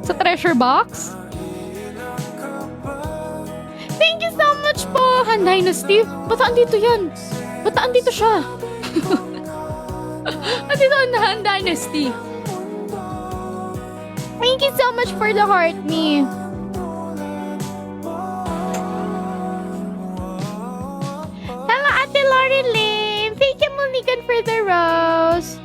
Sa treasure box? Thank you so much po, Han Dynasty. Ba't andito yan? Ba't andito siya? Andito ang Han Dynasty. Thank you so much for the heart me. Hello, Ate Lori Lane. Thank you, Monigan, for the rose.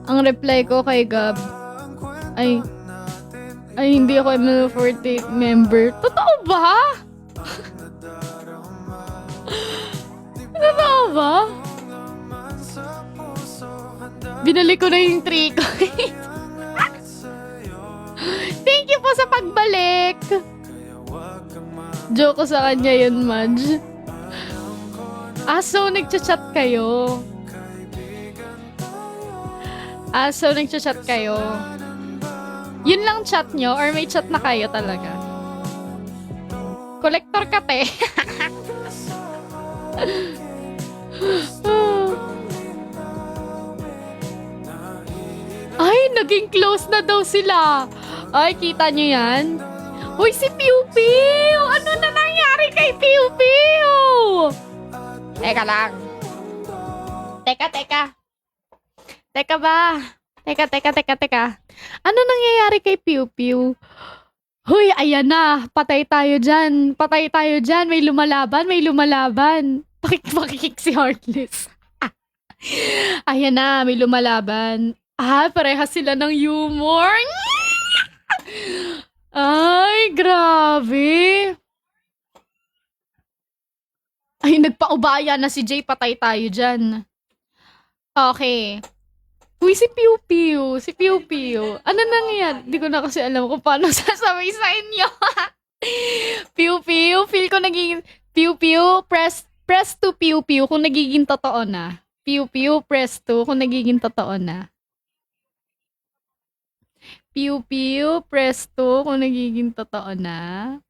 Ang reply ko kay Gab, ay hindi ako ML48 member. Totoo ba? Totoo ba? Binalik ko na yung 3 ko. Thank you po sa pagbalik. Joke ko sa kanya yun, Madge. So nagchat-chat kayo. Yun lang chat nyo or may chat na kayo talaga? Collector ka, te. Ay, naging close na daw sila. Ay, kita nyo yan? Hoy, si Pew! Ano na nangyari kay Pew? Teka lang. Teka. Teka. Ano nangyayari kay Pew? Hoy, ayan na. Patay tayo dyan. May lumalaban. Pakikik si Heartless. Ayan na, may lumalaban. Parehas sila ng humor. Ay, grabe. Ay, nagpaubaya na si Jay. Patay tayo dyan. Okay. Uy, si Pew. Ano nangyayari? Di ko na kasi alam kung paano sasabi sa inyo. Pew, feel ko nagiging... Pew, press 2 Pew kung nagiging totoo na. Pew, press 2 kung nagiging totoo na. Pew, press 2 kung nagiging totoo na.